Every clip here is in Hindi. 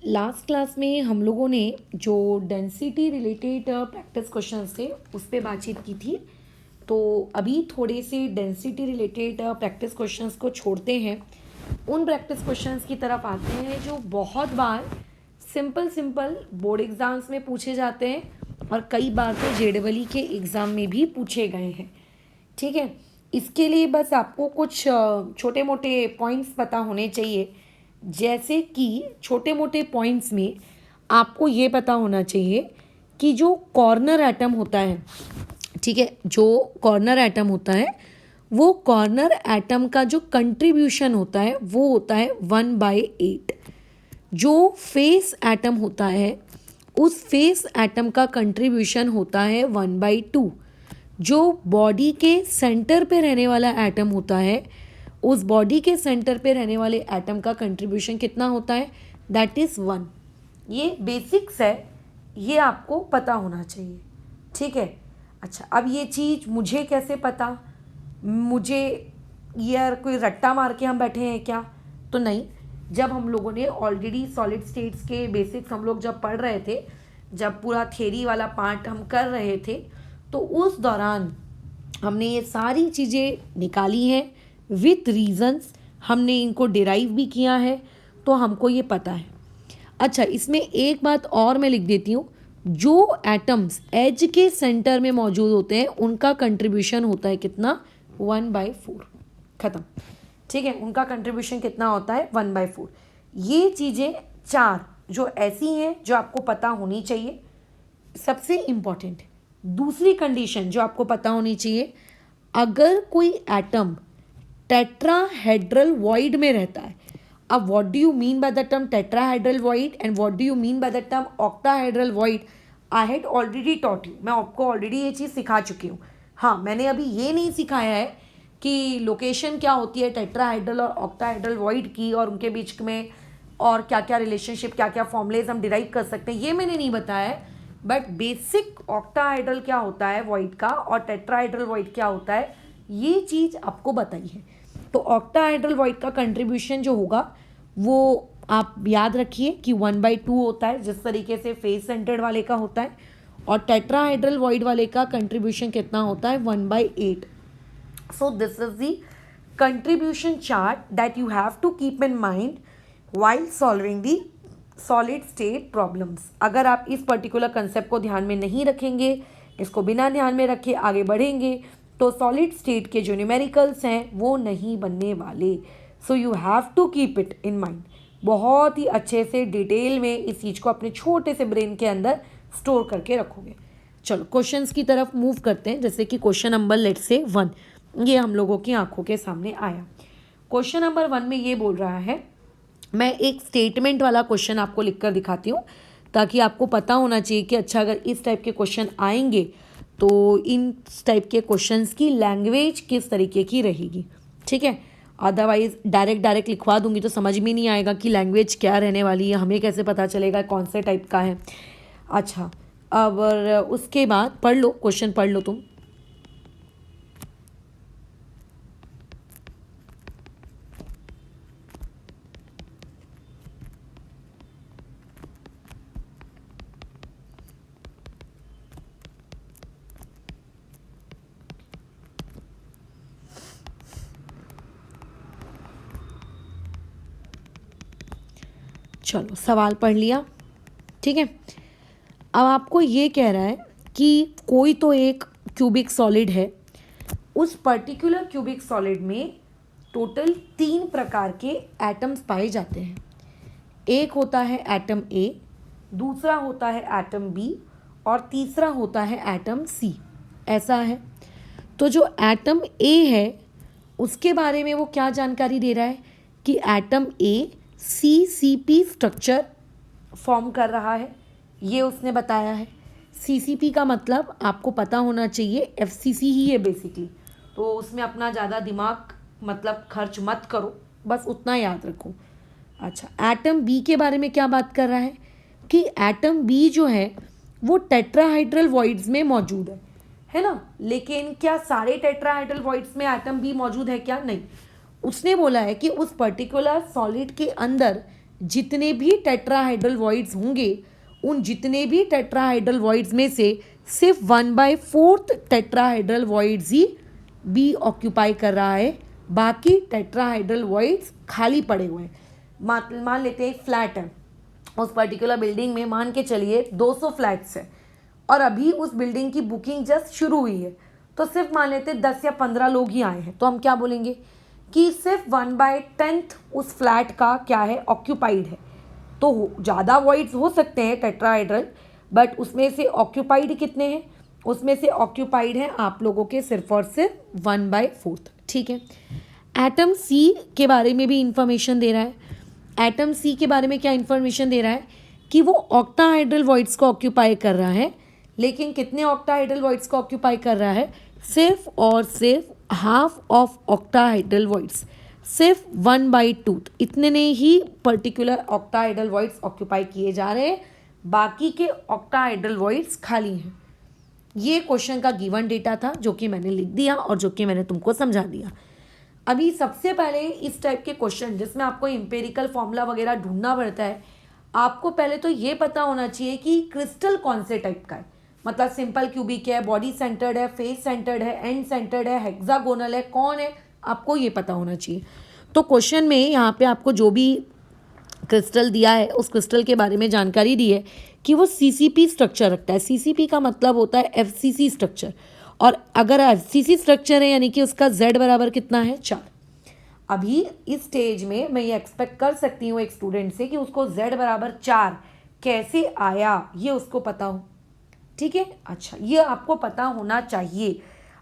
लास्ट क्लास में हम लोगों ने जो डेंसिटी रिलेटेड प्रैक्टिस क्वेश्चंस थे उस पर बातचीत की थी। तो अभी थोड़े से डेंसिटी रिलेटेड प्रैक्टिस क्वेश्चंस को छोड़ते हैं, उन प्रैक्टिस क्वेश्चंस की तरफ आते हैं जो बहुत बार सिंपल बोर्ड एग्ज़ाम्स में पूछे जाते हैं और कई बार तो जेडबली के एग्ज़ाम में भी पूछे गए हैं। ठीक है, इसके लिए बस आपको कुछ छोटे मोटे पॉइंट्स पता होने चाहिए। जैसे कि छोटे मोटे पॉइंट्स में आपको ये पता होना चाहिए कि जो कॉर्नर एटम होता है, ठीक है, जो कॉर्नर एटम होता है वो कॉर्नर एटम का जो कंट्रीब्यूशन होता है वो होता है 1/8। जो फेस एटम होता है उस फेस एटम का कंट्रीब्यूशन होता है 1/2। जो बॉडी के सेंटर पे रहने वाला एटम होता है उस बॉडी के सेंटर पे रहने वाले एटम का कंट्रीब्यूशन कितना होता है, दैट इज़ 1। ये बेसिक्स है, ये आपको पता होना चाहिए। ठीक है, अच्छा, अब ये चीज़ मुझे कैसे पता, मुझे यार कोई रट्टा मार के हम बैठे हैं क्या, तो नहीं। जब हम लोगों ने ऑलरेडी सॉलिड स्टेट्स के बेसिक्स हम लोग जब पढ़ रहे थे, जब पूरा थ्योरी वाला पार्ट हम कर रहे थे, तो उस दौरान हमने ये सारी चीज़ें निकाली हैं विथ रीजंस, हमने इनको डिराइव भी किया है, तो हमको ये पता है। अच्छा, इसमें एक बात और मैं लिख देती हूँ, जो एटम्स एज के सेंटर में मौजूद होते हैं उनका कंट्रीब्यूशन होता है कितना, 1/4। ख़त्म। ठीक है, उनका कंट्रीब्यूशन कितना होता है, 1/4। ये चीज़ें चार जो ऐसी हैं जो आपको पता होनी चाहिए, सबसे इम्पॉर्टेंट है। दूसरी कंडीशन जो आपको पता होनी चाहिए, अगर कोई एटम टेट्राहेड्रल वॉइड में रहता है। अब what do you mean by the term tetrahedral void and what do you mean by the term octahedral void, I had already taught you, मैं आपको ऑलरेडी ये चीज़ सिखा चुकी हूँ। हाँ, मैंने अभी ये नहीं सिखाया है कि लोकेशन क्या होती है टेट्राहेड्रल और ऑक्टाहेड्रल वॉइड की और उनके बीच में और क्या क्या रिलेशनशिप, क्या क्या फॉर्मूलेज हम डिराइव कर सकते हैं, ये मैंने नहीं बताया है। बट बेसिक ऑक्टाहेड्रल क्या होता है वॉइड का और टेट्राहेड्रल वॉइड क्या होता है, ये चीज़ आपको बताई है। तो ऑक्टाहेड्रल वॉइड का कंट्रीब्यूशन जो होगा वो आप याद रखिए कि 1/2 होता है, जिस तरीके से फेस सेंटर्ड वाले का होता है, और टेट्राहेड्रल वॉइड वाले का कंट्रीब्यूशन कितना होता है, 1/8। So this is the contribution chart that you have to keep in mind while solving the solid state problems। अगर आप इस पर्टिकुलर कंसेप्ट को ध्यान में नहीं रखेंगे, इसको बिना ध्यान में रखे आगे बढ़ेंगे, तो सॉलिड स्टेट के जो न्यूमेरिकल्स हैं वो नहीं बनने वाले। So you have to keep it in mind. बहुत ही अच्छे से डिटेल में इस चीज़ को अपने छोटे से ब्रेन के अंदर स्टोर करके रखोगे। चलो क्वेश्चंस की तरफ मूव करते हैं। जैसे कि क्वेश्चन नंबर लेट से 1 ये हम लोगों की आंखों के सामने आया। क्वेश्चन नंबर 1 में ये बोल रहा है, मैं एक स्टेटमेंट वाला क्वेश्चन आपको लिखकर दिखाती हूँ ताकि आपको पता होना चाहिए कि अच्छा अगर इस टाइप के क्वेश्चन आएंगे तो इन टाइप के क्वेश्चंस की लैंग्वेज किस तरीके की रहेगी। ठीक है, अदरवाइज डायरेक्ट लिखवा दूंगी तो समझ में नहीं आएगा कि लैंग्वेज क्या रहने वाली है, हमें कैसे पता चलेगा कौन से टाइप का है। अच्छा, अब उसके बाद पढ़ लो, क्वेश्चन पढ़ लो तुम। चलो सवाल पढ़ लिया। ठीक है, अब आपको ये कह रहा है कि कोई तो एक क्यूबिक सॉलिड है, उस पर्टिकुलर क्यूबिक सॉलिड में टोटल 3 प्रकार के एटम्स पाए जाते हैं। एक होता है एटम ए, दूसरा होता है एटम बी और तीसरा होता है एटम सी। ऐसा है, तो जो एटम ए है उसके बारे में वो क्या जानकारी दे रहा है कि atom A CCP structure form कर रहा है, ये उसने बताया है। CCP का मतलब आपको पता होना चाहिए FCC ही है बेसिकली, तो उसमें अपना ज़्यादा दिमाग मतलब खर्च मत करो, बस उतना याद रखो। अच्छा, एटम बी के बारे में क्या बात कर रहा है कि एटम बी जो है वो टेट्राहाइड्रल वॉइड्स में मौजूद है ना। लेकिन क्या सारे टेट्राहाइड्रल वॉइड्स में एटम बी मौजूद है क्या, नहीं। उसने बोला है कि उस पर्टिकुलर सॉलिड के अंदर जितने भी टेट्राहाइड्रल वॉइड्स होंगे उन जितने भी टेट्राहाइड्रल वॉइड्स में से सिर्फ 1/4 टेट्राहाइड्रल वॉइड्स ही बी ऑक्यूपाई कर रहा है, बाकी टेट्राहाइड्रल वॉइड्स खाली पड़े हुए हैं। मान लेते हैं एक फ्लैट है, उस पर्टिकुलर बिल्डिंग में मान के चलिए 200 फ्लैट्स है और अभी उस बिल्डिंग की बुकिंग जस्ट शुरू हुई है, तो सिर्फ मान लेते 10 या 15 लोग ही आए हैं, तो हम क्या बोलेंगे कि सिर्फ 1/10 उस फ्लैट का क्या है, ऑक्यूपाइड है। तो ज़्यादा वॉइड्स हो सकते हैं टेट्राहाइड्रल, बट उसमें से ऑक्यूपाइड कितने हैं, उसमें से ऑक्यूपाइड हैं आप लोगों के सिर्फ और सिर्फ 1/4। ठीक है। एटम सी के बारे में भी इंफॉर्मेशन दे रहा है। एटम सी के बारे में क्या इंफॉर्मेशन दे रहा है कि वो ऑक्टाहाइड्रल वॉइड्स को ऑक्यूपाई कर रहा है, लेकिन कितने ऑक्टाहाइड्रल वॉइड्स को ऑक्यूपाई कर रहा है, सिर्फ और सिर्फ हाफ ऑफ ऑक्टाहाइड्रल वॉइड्स, सिर्फ 1/2 इतने ने ही पर्टिकुलर ऑक्टाहाइड्रल वॉइड्स ऑक्यूपाई किए जा रहे हैं, बाकी के ऑक्टाहाइड्रल वॉइड्स खाली हैं। ये क्वेश्चन का गिवन डेटा था जो कि मैंने लिख दिया और जो कि मैंने तुमको समझा दिया। अभी सबसे पहले इस टाइप के क्वेश्चन जिसमें आपको एम्पिरिकल फॉर्मूला वगैरह ढूंढना पड़ता है, आपको पहले तो ये पता होना चाहिए कि क्रिस्टल कौन से टाइप का है, मतलब सिंपल क्यूबिक है, बॉडी सेंटर्ड है, फेस सेंटर्ड है, एंड सेंटर्ड है, हेक्सागोनल है, कौन है, आपको ये पता होना चाहिए। तो क्वेश्चन में यहाँ पे आपको जो भी क्रिस्टल दिया है उस क्रिस्टल के बारे में जानकारी दी है कि वो सीसीपी स्ट्रक्चर रखता है। सीसीपी का मतलब होता है एफसीसी स्ट्रक्चर, और अगर एफसीसी स्ट्रक्चर है यानी कि उसका z बराबर कितना है, 4। अभी इस स्टेज में मैं ये एक्सपेक्ट कर सकती हूँ एक स्टूडेंट से कि उसको z बराबर 4 कैसे आया ये उसको पता हो। ठीक है, अच्छा ये आपको पता होना चाहिए।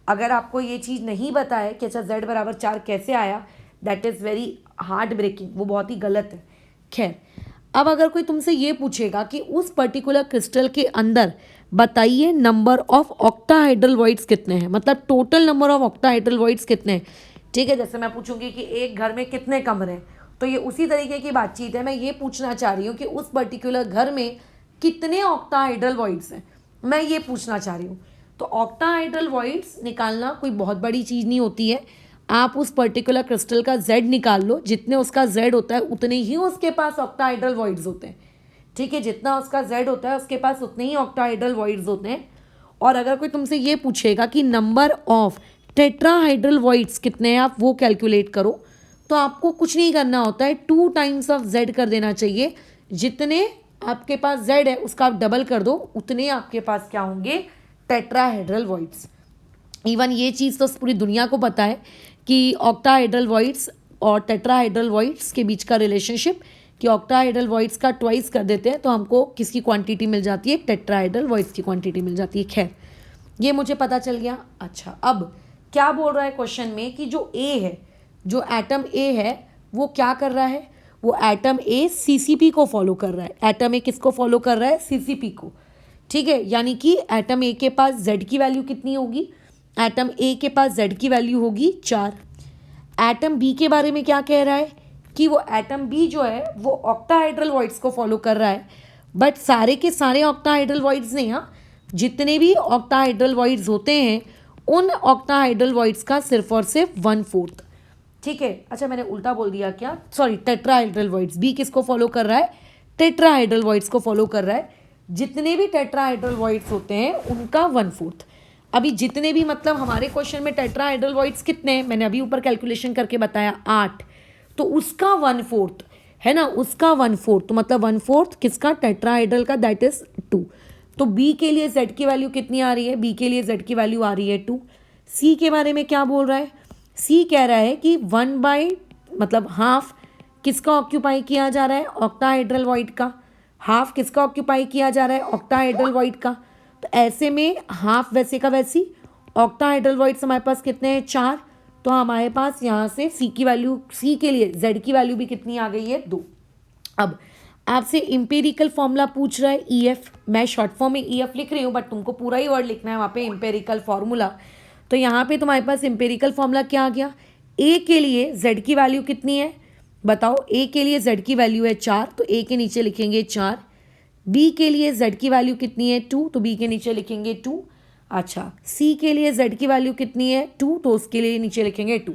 अगर आपको ये चीज़ नहीं पता है कि अच्छा z बराबर 4 कैसे आया, that is very heartbreaking, वो बहुत ही गलत है। खैर, अब अगर कोई तुमसे ये पूछेगा कि उस पर्टिकुलर क्रिस्टल के अंदर बताइए नंबर ऑफ ऑक्टाहाइड्रल वॉइड्स कितने हैं, मतलब total number of octahedral voids कितने हैं। ठीक है, जैसे मैं पूछूंगी कि एक घर में कितने कमरे हैं, तो ये उसी तरीके की बातचीत है। मैं ये पूछना चाह रही हूँ कि उस पर्टिकुलर घर में कितने ऑक्टाहाइड्रल वॉइड्स हैं, मैं ये पूछना चाह रही हूँ। तो ऑक्टाहाइड्रल वॉइड्स निकालना कोई बहुत बड़ी चीज़ नहीं होती है। आप उस पर्टिकुलर क्रिस्टल का z निकाल लो, जितने उसका z होता है उतने ही उसके पास ऑक्टाहाइड्रल वॉइड्स होते हैं। ठीक है, जितना उसका z होता है उसके पास उतने ही ऑक्टाहाइड्रल वॉइड्स होते हैं। और अगर कोई तुमसे ये पूछेगा कि नंबर ऑफ टेट्राहाइड्रल वॉइड्स कितने हैं, आप वो कैलकुलेट करो, तो आपको कुछ नहीं करना होता है, 2 टाइम्स ऑफ z कर देना चाहिए। जितने आपके पास z है उसका आप डबल कर दो, उतने आपके पास क्या होंगे, टेट्राहाइड्रल वॉइड्स। इवन ये चीज़ तो पूरी दुनिया को पता है कि ऑक्टाहाइड्रल वॉइड्स और टेट्राहाइड्रल वॉइड्स के बीच का रिलेशनशिप, कि ऑक्टाहाइड्रल वॉइड्स का ट्वाइस कर देते हैं तो हमको किसकी क्वांटिटी मिल जाती है, टेट्राहाइड्रल वॉइड्स की क्वांटिटी मिल जाती है। खैर, ये मुझे पता चल गया। अच्छा, अब क्या बोल रहा है क्वेश्चन में कि जो ए है, जो एटम ए है वो क्या कर रहा है, वो एटम ए सीसीपी को फॉलो कर रहा है। एटम ए किसको फॉलो कर रहा है, सीसीपी को। ठीक है, यानी कि एटम ए के पास जेड की वैल्यू कितनी होगी, एटम ए के पास z की वैल्यू होगी 4। एटम बी के बारे में क्या कह रहा है कि वो एटम बी जो है वो ऑक्टाहाइड्रल वॉइड्स को फॉलो कर रहा है, बट सारे के सारे ऑक्टाहाइड्रल वॉइड्स नहीं, हाँ, जितने भी ऑक्टाहाइड्रल वॉइड्स होते हैं उन ऑक्टाहाइड्रल वॉइड्स का सिर्फ और सिर्फ 1/4। ठीक है, अच्छा मैंने उल्टा बोल दिया क्या, सॉरी, टेट्राहाइड्रल वॉइड्स। बी किसको फॉलो कर रहा है, टेट्राहाइड्रल वॉइड्स को फॉलो कर रहा है। जितने भी टेट्राहाइड्रल वॉइड्स होते हैं उनका 1/4। अभी जितने भी, मतलब हमारे क्वेश्चन में टेट्राहाइड्रल वॉइड्स कितने हैं, मैंने अभी ऊपर कैलकुलेशन करके बताया 8, तो उसका 1/4 है ना, उसका 1/4, तो मतलब 1/4 किसका, टेट्राहाइड्रल का, दैट इज 2। तो बी के लिए z की वैल्यू कितनी आ रही है, बी के लिए z की वैल्यू आ रही है 2। सी के बारे में क्या बोल रहा है, सी कह रहा है कि 1 मतलब हाफ किसका ऑक्यूपाई किया जा रहा है, ऑक्टाहाइड्रल वॉइड का। हाफ किसका ऑक्यूपाई किया जा रहा है, ऑक्टाहाइड्रल वॉइड का। तो ऐसे में हाफ वैसे का वैसी, ऑक्टाहाइड्रल वॉइड्स हमारे पास कितने हैं, 4। तो हमारे पास यहाँ से सी की वैल्यू, सी के लिए z की वैल्यू भी कितनी आ गई है, 2। अब आपसे इंपेरिकल फॉर्मूला पूछ रहा है EF, मैं शॉर्ट फॉर्म में EF लिख रही हूँ, बट तुमको पूरा ही वर्ड लिखना है वहाँ पे, इंपेरिकल फॉर्मूला। तो यहाँ पे तुम्हारे पास इंपेरिकल फॉर्मूला क्या आ गया, A के लिए z की वैल्यू कितनी है बताओ, A के लिए z की वैल्यू है 4, तो A के नीचे लिखेंगे 4। B के लिए z की वैल्यू कितनी है 2, तो B के नीचे लिखेंगे 2। अच्छा, C के लिए z की वैल्यू कितनी है 2, तो उसके लिए नीचे लिखेंगे 2।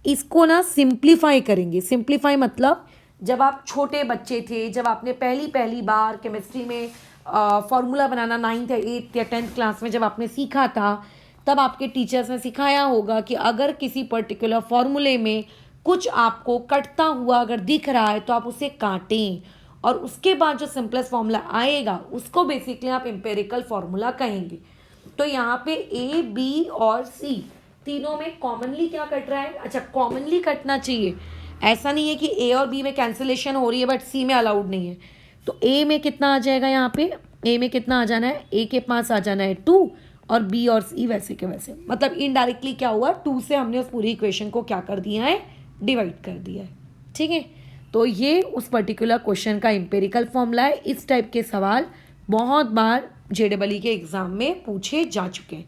इसको ना सिंप्लीफाई करेंगे, सिंप्लीफाई मतलब जब आप छोटे बच्चे थे, जब आपने पहली बार केमिस्ट्री में फॉर्मूला बनाना 9th या 8th या 10th क्लास में जब आपने सीखा था, तब आपके टीचर्स ने सिखाया होगा कि अगर किसी पर्टिकुलर फॉर्मूले में कुछ आपको कटता हुआ अगर दिख रहा है तो आप उसे काटें, और उसके बाद जो सिंपलेस्ट फॉर्मूला आएगा उसको बेसिकली आप एम्पेरिकल फॉर्मूला कहेंगे। तो यहाँ पे ए, बी और सी तीनों में कॉमनली क्या कट रहा है? अच्छा, कॉमनली कटना चाहिए, ऐसा नहीं है कि ए और बी में कैंसिलेशन हो रही है बट सी में अलाउड नहीं है। तो ए में कितना आ जाएगा? यहाँ पे ए में कितना आ जाना है? ए के पास आ जाना है 2 और बी और सी वैसे के वैसे, मतलब इनडायरेक्टली क्या हुआ, 2 से हमने उस पूरी इक्वेशन को क्या कर दिया है? डिवाइड कर दिया है। ठीक है, तो ये उस पर्टिकुलर क्वेश्चन का एम्पेरिकल फॉर्मूला है। इस टाइप के सवाल बहुत बार JEE के एग्जाम में पूछे जा चुके हैं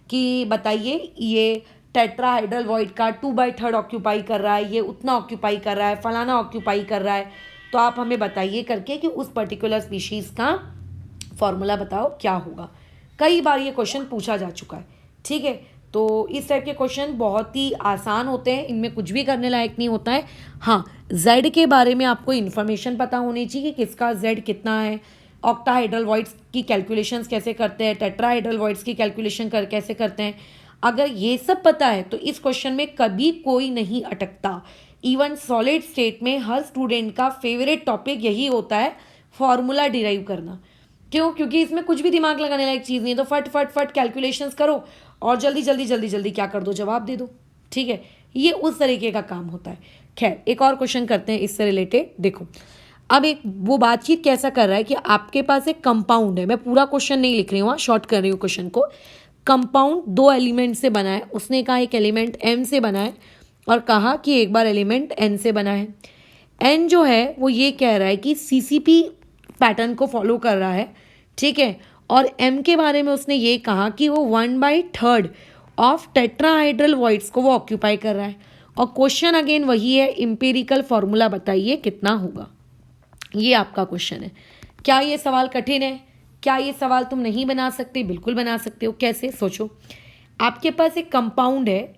कि बताइए ये टेट्राहाइड्रल वॉइड का 2/3 ऑक्यूपाई कर रहा है, ये उतना ऑक्यूपाई कर रहा है, फलाना ऑक्यूपाई कर रहा है, तो आप हमें बताइए करके कि उस पर्टिकुलर स्पीशीज़ का फॉर्मूला बताओ क्या होगा। कई बार ये क्वेश्चन पूछा जा चुका है। ठीक है, तो इस टाइप के क्वेश्चन बहुत ही आसान होते हैं, इनमें कुछ भी करने लायक नहीं होता है। हाँ, जेड के बारे में आपको इन्फॉर्मेशन पता होनी चाहिए कि किसका जेड कितना है, ऑक्टाहाइड्रल वॉइड्स की कैलकुलेशंस कैसे करते हैं, टेट्राहाइड्रल वॉइड्स की कैलकुलेशन कैसे करते हैं। अगर ये सब पता है तो इस क्वेश्चन में कभी कोई नहीं अटकता। इवन सॉलिड स्टेट में हर स्टूडेंट का फेवरेट टॉपिक यही होता है, फॉर्मूला डिराइव करना। क्यों? क्योंकि इसमें कुछ भी दिमाग लगाने लायक चीज़ नहीं है, तो फट फट फट कैलकुलेशंस करो और जल्दी जल्दी जल्दी जल्दी क्या कर दो, जवाब दे दो। ठीक है, ये उस तरीके का काम होता है। खैर, एक और क्वेश्चन करते हैं इससे रिलेटेड। देखो, अब एक वो बातचीत कैसा कर रहा है कि आपके पास एक कंपाउंड है, मैं पूरा क्वेश्चन नहीं लिख रही हूँ, शॉर्ट कर रही हूँ क्वेश्चन को। कंपाउंड 2 एलिमेंट से बना है, उसने कहा एक एलिमेंट M से बना है और कहा कि एक बार एलिमेंट N से बना है। N जो है वो ये कह रहा है कि CCP पैटर्न को फॉलो कर रहा है। ठीक है, और M के बारे में उसने ये कहा कि वो 1/3 ऑफ टेट्राहाइड्रल वॉइड्स को वो ऑक्यूपाई कर रहा है। और क्वेश्चन अगेन वही है, एम्पिरिकल फॉर्मूला बताइए कितना होगा, ये आपका क्वेश्चन है। क्या ये सवाल कठिन है? क्या ये सवाल तुम नहीं बना सकते? बिल्कुल बना सकते हो। कैसे? सोचो, आपके पास एक कंपाउंड है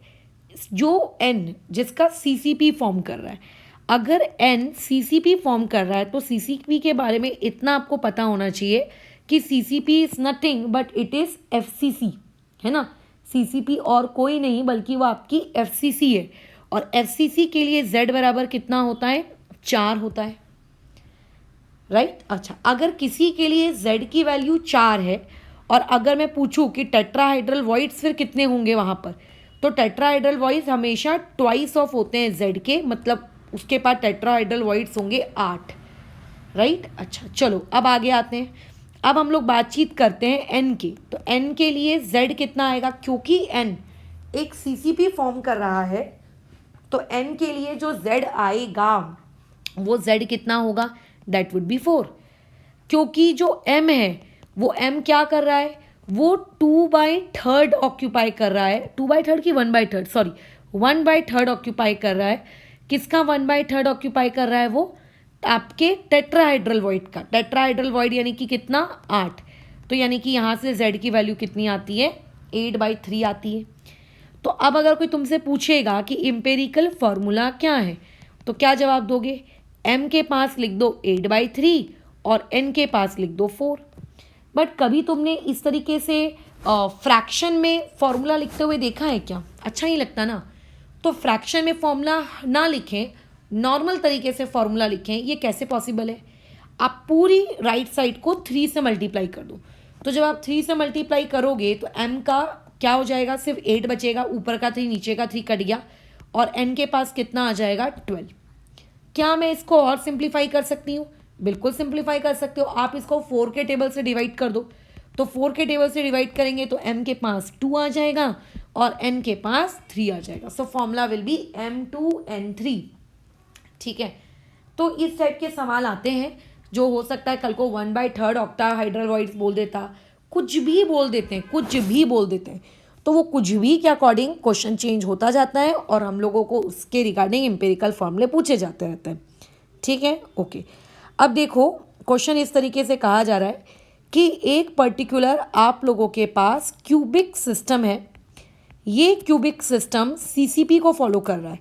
जो N जिसका CCP फॉर्म कर रहा है। अगर N CCP फॉर्म कर रहा है तो CCP के बारे में इतना आपको पता होना चाहिए कि CCP is nothing but it is FCC, है ना। CCP और कोई नहीं बल्कि वो आपकी FCC है, और FCC के लिए Z बराबर कितना होता है? 4 होता है, राइट। अच्छा, अगर किसी के लिए Z की वैल्यू 4 है और अगर मैं पूछूं कि टेट्राहाइड्रल वॉइड्स फिर कितने होंगे वहाँ पर, तो टेट्राहाइड्रल वॉइड्स हमेशा ट्वाइस ऑफ होते हैं Z के, मतलब उसके पास टेट्राहाइड्रल वॉइड्स होंगे 8, राइट। अच्छा, चलो अब आगे आते हैं। अब हम लोग बातचीत करते हैं N की। तो N के लिए Z कितना आएगा? क्योंकि N एक CCP फॉर्म कर रहा है तो N के लिए जो Z आएगा वो Z कितना होगा? That would be 4। क्योंकि जो M है वो M क्या कर रहा है? वो 2/3 ऑक्यूपाई कर रहा है। 2/3 की 1/3, सॉरी 1/3 ऑक्यूपाई कर रहा है। किसका 1/3 ऑक्यूपाई कर रहा है? वो आपके टेट्राहाइड्रल वॉइड का। टेट्राहाइड्रल वॉइड यानी कि कितना? 8। तो यानी कि यहाँ से Z की वैल्यू कितनी आती है? 8/3 आती है। तो अब अगर कोई तुमसे पूछेगा कि एम्पेरिकल फॉर्मूला क्या है तो क्या जवाब दोगे? M के पास लिख दो 8/3 और N के पास लिख दो 4। बट कभी तुमने इस तरीके से फ्रैक्शन में फॉर्मूला लिखते हुए देखा है क्या? अच्छा नहीं लगता ना। तो फ्रैक्शन में फॉर्मूला ना लिखें, नॉर्मल तरीके से फॉर्मूला लिखें, ये कैसे पॉसिबल है? आप पूरी राइट साइड को 3 से मल्टीप्लाई कर दो। तो जब आप 3 से मल्टीप्लाई करोगे तो M का क्या हो जाएगा? सिर्फ 8 बचेगा, ऊपर का 3 नीचे का 3 कट गया, और N के पास कितना आ जाएगा? 12। क्या मैं इसको और सिंप्लीफाई कर सकती हूँ? बिल्कुल सिंप्लीफाई कर सकते हो। आप इसको 4 के टेबल से डिवाइड कर दो। तो 4 के टेबल से डिवाइड करेंगे तो M के पास 2 आ जाएगा और N के पास 3 आ जाएगा। So formula will be M2N3। ठीक है, तो इस टाइप के सवाल आते हैं जो हो सकता है कल को 1/3 ऑक्टाहाइड्रल वॉइड्स बोल देता, कुछ भी बोल देते हैं, कुछ भी बोल देते हैं। तो वो कुछ भी के अकॉर्डिंग क्वेश्चन चेंज होता जाता है और हम लोगों को उसके रिगार्डिंग एम्पेरिकल फॉर्मूले पूछे जाते रहते हैं। ठीक है, ओके। अब देखो, क्वेश्चन इस तरीके से कहा जा रहा है कि एक पर्टिकुलर आप लोगों के पास क्यूबिक सिस्टम है। ये क्यूबिक सिस्टम CCP को फॉलो कर रहा है।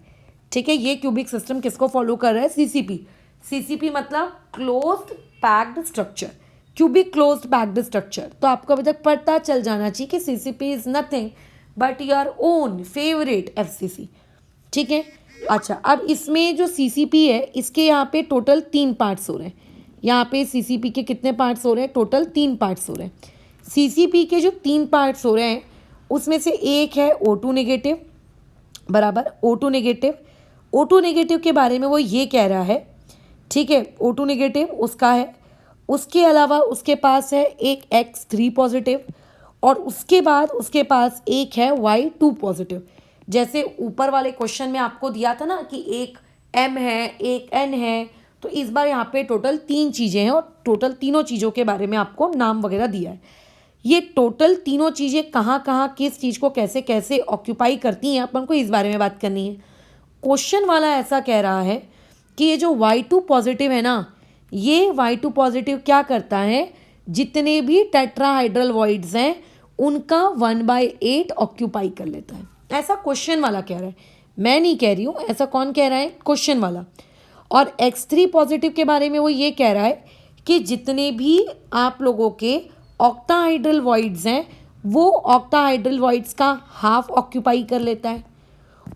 ठीक है, ये क्यूबिक सिस्टम किसको फॉलो कर रहा है? CCP। सीसीपी मतलब closed packed structure, cubic closed packed structure. तो आपको अभी तक पता चल जाना चाहिए कि CCP is nothing but your own favourite FCC. ठीक है। अच्छा, अब इसमें जो सीसीपी है इसके यहाँ पे टोटल 3 पार्ट्स हो रहे हैं। यहाँ पे सीसीपी के कितने पार्ट्स हो रहे हैं? टोटल 3 पार्ट्स हो रहे हैं। सीसीपी के जो 3 पार्ट्स हो रहे हैं उसमें से एक है O2 नेगेटिव, बराबर O2 नेगेटिव। O2 नेगेटिव के बारे में वो ये कह रहा है, ठीक है, O2 नेगेटिव उसका है। उसके अलावा उसके पास है एक X3 पॉजिटिव और उसके बाद उसके पास एक है Y2 पॉजिटिव। जैसे ऊपर वाले क्वेश्चन में आपको दिया था ना कि एक M है एक N है, तो इस बार यहाँ पे टोटल 3 चीज़ें हैं और टोटल तीनों चीज़ों के बारे में आपको नाम वगैरह दिया है। ये टोटल तीनों चीज़ें कहाँ कहाँ किस चीज़ को कैसे कैसे ऑक्यूपाई करती हैं अपन को इस बारे में बात करनी है। क्वेश्चन वाला ऐसा कह रहा है कि ये जो Y2 पॉजिटिव है ना, ये Y2 पॉजिटिव क्या करता है, जितने भी टेट्राहाइड्रल वॉइड्स हैं उनका 1/8 ऑक्यूपाई कर लेता है। ऐसा क्वेश्चन वाला कह रहा है, मैं नहीं कह रही हूँ, ऐसा कौन कह रहा है? क्वेश्चन वाला। और X3 पॉजिटिव के बारे में वो ये कह रहा है कि जितने भी आप लोगों के ऑक्टाहाइड्रल वॉइड्स हैं वो ऑक्टाहाइड्रल वॉइड्स का हाफ ऑक्यूपाई कर लेता है।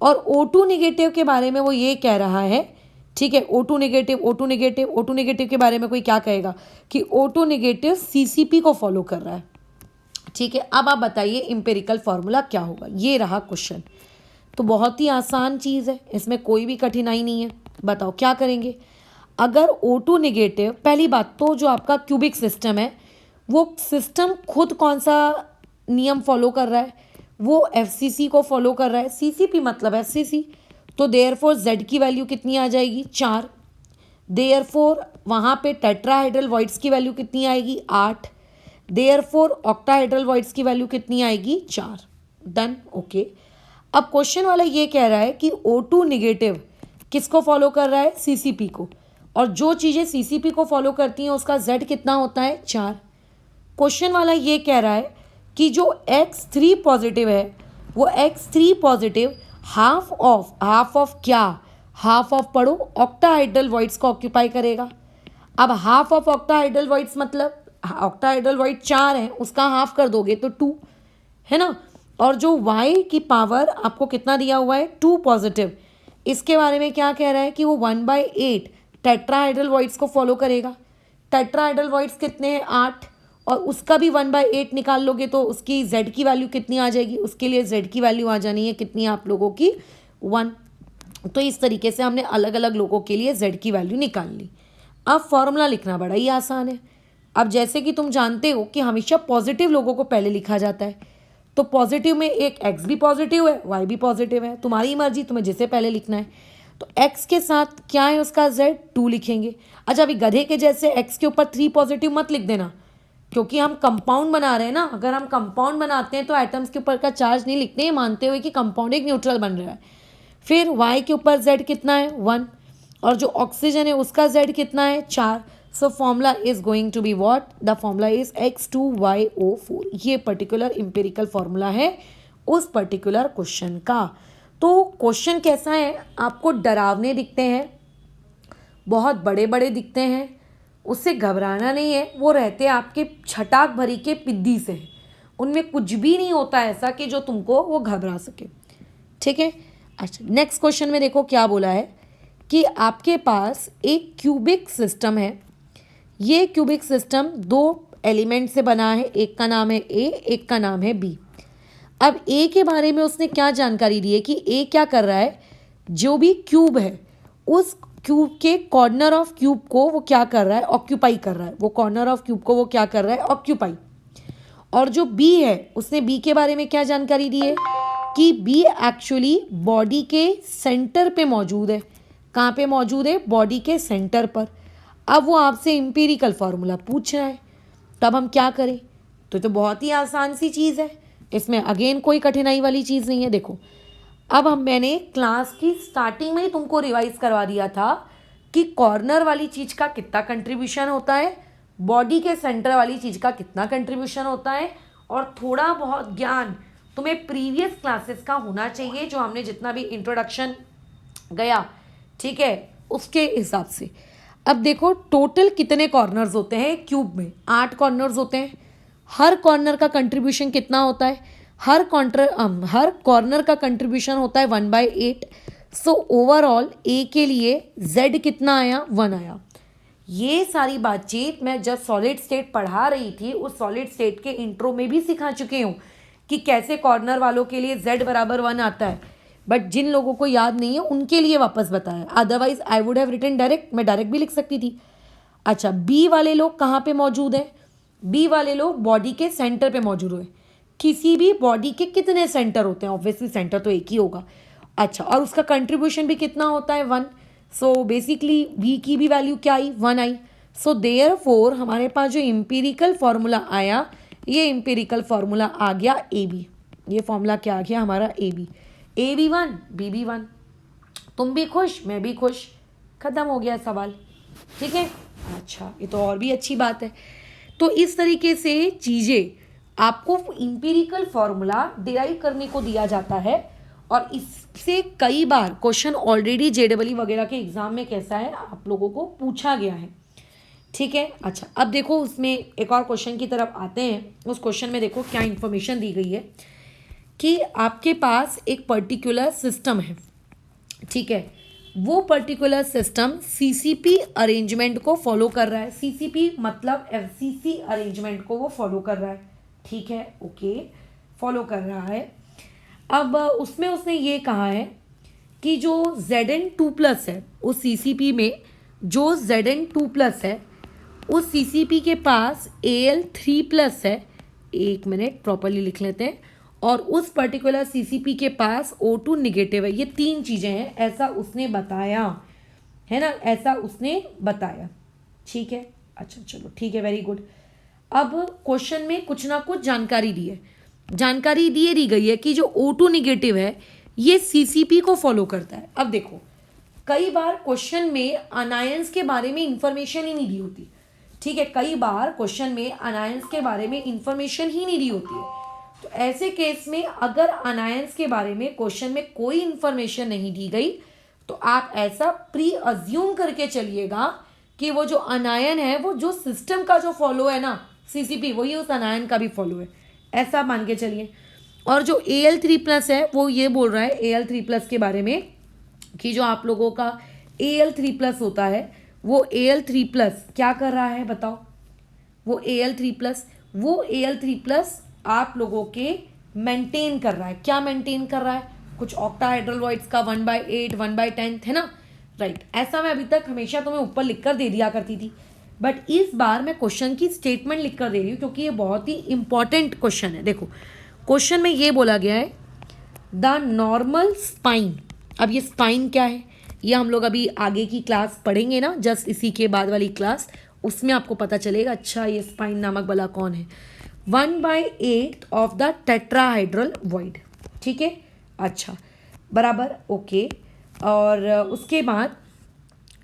और O2 नेगेटिव के बारे में वो ये कह रहा है, ठीक है, O2 negative O2 negative O2 negative के बारे में कोई क्या कहेगा कि O2 नेगेटिव सीसीपी को फॉलो कर रहा है। ठीक है, अब आप बताइए एम्पिरिकल फॉर्मूला क्या होगा। ये रहा क्वेश्चन। तो बहुत ही आसान चीज़ है, इसमें कोई भी कठिनाई नहीं है। बताओ क्या करेंगे। अगर O2 नेगेटिव, पहली बात तो जो आपका क्यूबिक सिस्टम है वो सिस्टम खुद कौन सा नियम फॉलो कर रहा है, वो एफसीसी को फॉलो कर रहा है। सीसीपी मतलब एफसीसी। तो देयरफॉर जेड की वैल्यू कितनी आ जाएगी? 4। देयरफॉर वहाँ पे टेट्राहाइड्रल वॉइड्स की वैल्यू कितनी आएगी? 8। देयरफॉर ऑक्टाहाइड्रल वॉइड्स की वैल्यू कितनी आएगी? 4। Done, okay. अब क्वेश्चन वाला ये कह रहा है कि O2 नेगेटिव किसको फॉलो कर रहा है? सीसीपी को। और जो चीज़ें सीसीपी को फॉलो करती हैं उसका जेड कितना होता है? 4। क्वेश्चन वाला ये कह रहा है कि जो X3 पॉजिटिव है वो X3 पॉजिटिव हाफ ऑफ क्या? हाफ ऑफ पढ़ो, ऑक्टाहाइड्रल वॉइड्स को ऑक्यूपाई करेगा। अब हाफ ऑफ ऑक्टाहाइड्रल वॉइड्स मतलब ऑक्टाहाइड्रल वॉइड 4 है, उसका हाफ कर दोगे तो 2 है ना। और जो Y की पावर आपको कितना दिया हुआ है? 2 पॉजिटिव। इसके बारे में क्या कह रहा है कि वो 1/8 टेट्राहाइड्रल वॉइड्स को फॉलो करेगा। टेट्राहाइड्रल वॉइड्स कितने हैं? 8। और उसका भी 1/8 निकाल लोगे तो उसकी Z की वैल्यू कितनी आ जाएगी? उसके लिए Z की वैल्यू आ जानी है कितनी आप लोगों की? 1। तो इस तरीके से हमने अलग अलग लोगों के लिए Z की वैल्यू निकाल ली। अब फॉर्मूला लिखना बड़ा ही आसान है। अब जैसे कि तुम जानते हो कि हमेशा पॉजिटिव लोगों को पहले लिखा जाता है, तो पॉजिटिव में एक X भी पॉजिटिव है Y भी पॉजिटिव है, तुम्हारी मर्जी तुम्हें जिसे पहले लिखना है। तो X के साथ क्या है उसका Z? 2 लिखेंगे। अच्छा, अभी गधे के जैसे X के ऊपर 3 पॉजिटिव मत लिख देना, क्योंकि हम कंपाउंड बना रहे हैं ना। अगर हम कंपाउंड बनाते हैं तो एटम्स के ऊपर का चार्ज नहीं लिखते हैं, मानते हुए कि कंपाउंड एक न्यूट्रल बन रहा है। फिर Y के ऊपर Z कितना है? 1। और जो ऑक्सीजन है उसका Z कितना है? 4। So formula is going to be what? The formula is X2YO4। ये पर्टिकुलर एम्पिरिकल फॉर्मूला है उस पर्टिकुलर क्वेश्चन का। तो क्वेश्चन कैसा है? आपको डरावने दिखते हैं, बहुत बड़े बड़े दिखते हैं, उससे घबराना नहीं है। वो रहते हैं आपके छटाक भरी के पिद्दी से, उनमें कुछ भी नहीं होता ऐसा कि जो तुमको वो घबरा सके। ठीक है। अच्छा, नेक्स्ट क्वेश्चन में देखो क्या बोला है कि आपके पास एक क्यूबिक सिस्टम है। ये क्यूबिक सिस्टम 2 एलिमेंट से बना है, एक का नाम है A, एक का नाम है B। अब A के बारे में उसने क्या जानकारी दी है कि A क्या कर रहा है, जो भी क्यूब है उस क्यूब के कॉर्नर ऑफ क्यूब को वो क्या कर रहा है? ऑक्यूपाई कर रहा है। वो कॉर्नर ऑफ क्यूब को वो क्या कर रहा है? ऑक्यूपाई। और जो B है उसने B के बारे में क्या जानकारी दी है कि B एक्चुअली बॉडी के सेंटर पे मौजूद है। कहाँ पे मौजूद है? बॉडी के सेंटर पर। अब वो आपसे एम्पिरिकल फार्मूला पूछ रहा है, तब हम क्या करें? तो बहुत ही आसान सी चीज़ है, इसमें अगेन कोई कठिनाई वाली चीज़ नहीं है। देखो, अब मैंने क्लास की स्टार्टिंग में ही तुमको रिवाइज करवा दिया था कि कॉर्नर वाली चीज़ का कितना कंट्रीब्यूशन होता है, बॉडी के सेंटर वाली चीज़ का कितना कंट्रीब्यूशन होता है, और थोड़ा बहुत ज्ञान तुम्हें प्रीवियस क्लासेस का होना चाहिए, जो हमने जितना भी इंट्रोडक्शन गया, ठीक है, उसके हिसाब से। अब देखो टोटल कितने कॉर्नर्स होते हैं क्यूब में, 8 कॉर्नर्स होते हैं। हर कॉर्नर का कंट्रीब्यूशन कितना होता है, हर कॉर्नर का कंट्रीब्यूशन होता है 1/8। सो ओवरऑल ए के लिए z कितना आया, 1 आया। ये सारी बातचीत मैं जब सॉलिड स्टेट पढ़ा रही थी उस सॉलिड स्टेट के इंट्रो में भी सिखा चुकी हूँ कि कैसे कॉर्नर वालों के लिए z बराबर 1 आता है, बट जिन लोगों को याद नहीं है उनके लिए वापस बताया। Otherwise I would have written direct, मैं डायरेक्ट भी लिख सकती थी। अच्छा, बी वाले लोग कहाँ पे मौजूद हैं, बी वाले लोग बॉडी के सेंटर पे मौजूद हुए। किसी भी बॉडी के कितने सेंटर होते हैं, ऑब्वियसली सेंटर तो एक ही होगा। अच्छा, और उसका कंट्रीब्यूशन भी कितना होता है, 1। सो बेसिकली वी की भी वैल्यू क्या आई, 1 आई। सो देयरफॉर हमारे पास जो इम्पीरिकल फॉर्मूला आया, ये इम्पीरिकल फॉर्मूला आ गया ए बी। ये फॉर्मूला क्या आ गया हमारा, A B. A B 1, B B 1। तुम भी खुश, मैं भी खुश, खत्म हो गया सवाल। ठीक है। अच्छा, ये तो और भी अच्छी बात है। तो इस तरीके से चीज़ें आपको इम्पीरिकल फॉर्मूला डिराइव करने को दिया जाता है, और इससे कई बार क्वेश्चन ऑलरेडी जेडबलई वगैरह के एग्जाम में कैसा है आप लोगों को पूछा गया है। ठीक है। अच्छा, अब देखो उसमें एक और क्वेश्चन की तरफ आते हैं। उस क्वेश्चन में देखो क्या इन्फॉर्मेशन दी गई है कि आपके पास एक पर्टिकुलर सिस्टम है। ठीक है, वो पर्टिकुलर सिस्टम सीसीपी अरेंजमेंट को फॉलो कर रहा है। सीसीपी मतलब एफसीसी अरेंजमेंट को वो फॉलो कर रहा है। ठीक है, ओके, फॉलो कर रहा है। अब उसमें उसने ये कहा है कि जो Zn2+ है उस सीसीपी में, जो Zn2+ है उस सीसीपी के पास Al3+ है। एक मिनट, प्रॉपरली लिख लेते हैं। और उस पर्टिकुलर सीसीपी के पास O2 निगेटिव है। ये 3 चीज़ें हैं, ऐसा उसने बताया है ना, ऐसा उसने बताया। ठीक है। अच्छा चलो ठीक है, वेरी गुड। अब क्वेश्चन में कुछ ना कुछ जानकारी दी है। जानकारी दी गई है कि जो O2 निगेटिव है ये सीसीपी को फॉलो करता है। अब देखो कई बार क्वेश्चन में अनायंस के बारे में इंफॉर्मेशन ही नहीं दी होती। ठीक है, कई बार क्वेश्चन में अनायंस के बारे में इंफॉर्मेशन ही नहीं दी होती है। तो ऐसे केस में अगर अनायंस के बारे में क्वेश्चन में कोई इंफॉर्मेशन नहीं दी गई तो आप ऐसा प्री अज्यूम करके चलिएगा कि वो जो अनायन है वो जो सिस्टम का जो फॉलो है ना सीसीपी, वही उस अनायन का भी फॉलो है, ऐसा मान के चलिए। और जो Al3+ है वो ये बोल रहा है Al3+ के बारे में कि जो आप लोगों का Al3+ होता है वो Al3+ क्या कर रहा है बताओ। वो Al3+ आप लोगों के मेंटेन कर रहा है। क्या मेंटेन कर रहा है, कुछ ऑक्टाहेड्रल वॉइड्स का 1/8 1/10 है ना, राइट। ऐसा मैं अभी तक हमेशा तुम्हें ऊपर लिख कर दे दिया करती थी, बट इस बार मैं क्वेश्चन की स्टेटमेंट लिख कर दे रही हूँ क्योंकि ये बहुत ही इंपॉर्टेंट क्वेश्चन है। देखो क्वेश्चन में ये बोला गया है द नॉर्मल स्पाइन। अब ये स्पाइन क्या है ये हम लोग अभी आगे की क्लास पढ़ेंगे ना, जस्ट इसी के बाद वाली क्लास, उसमें आपको पता चलेगा अच्छा ये स्पाइन नामक बला कौन है। 1/8 ऑफ द टेट्राहाइड्रल वॉइड। ठीक है, अच्छा बराबर, ओके। और उसके बाद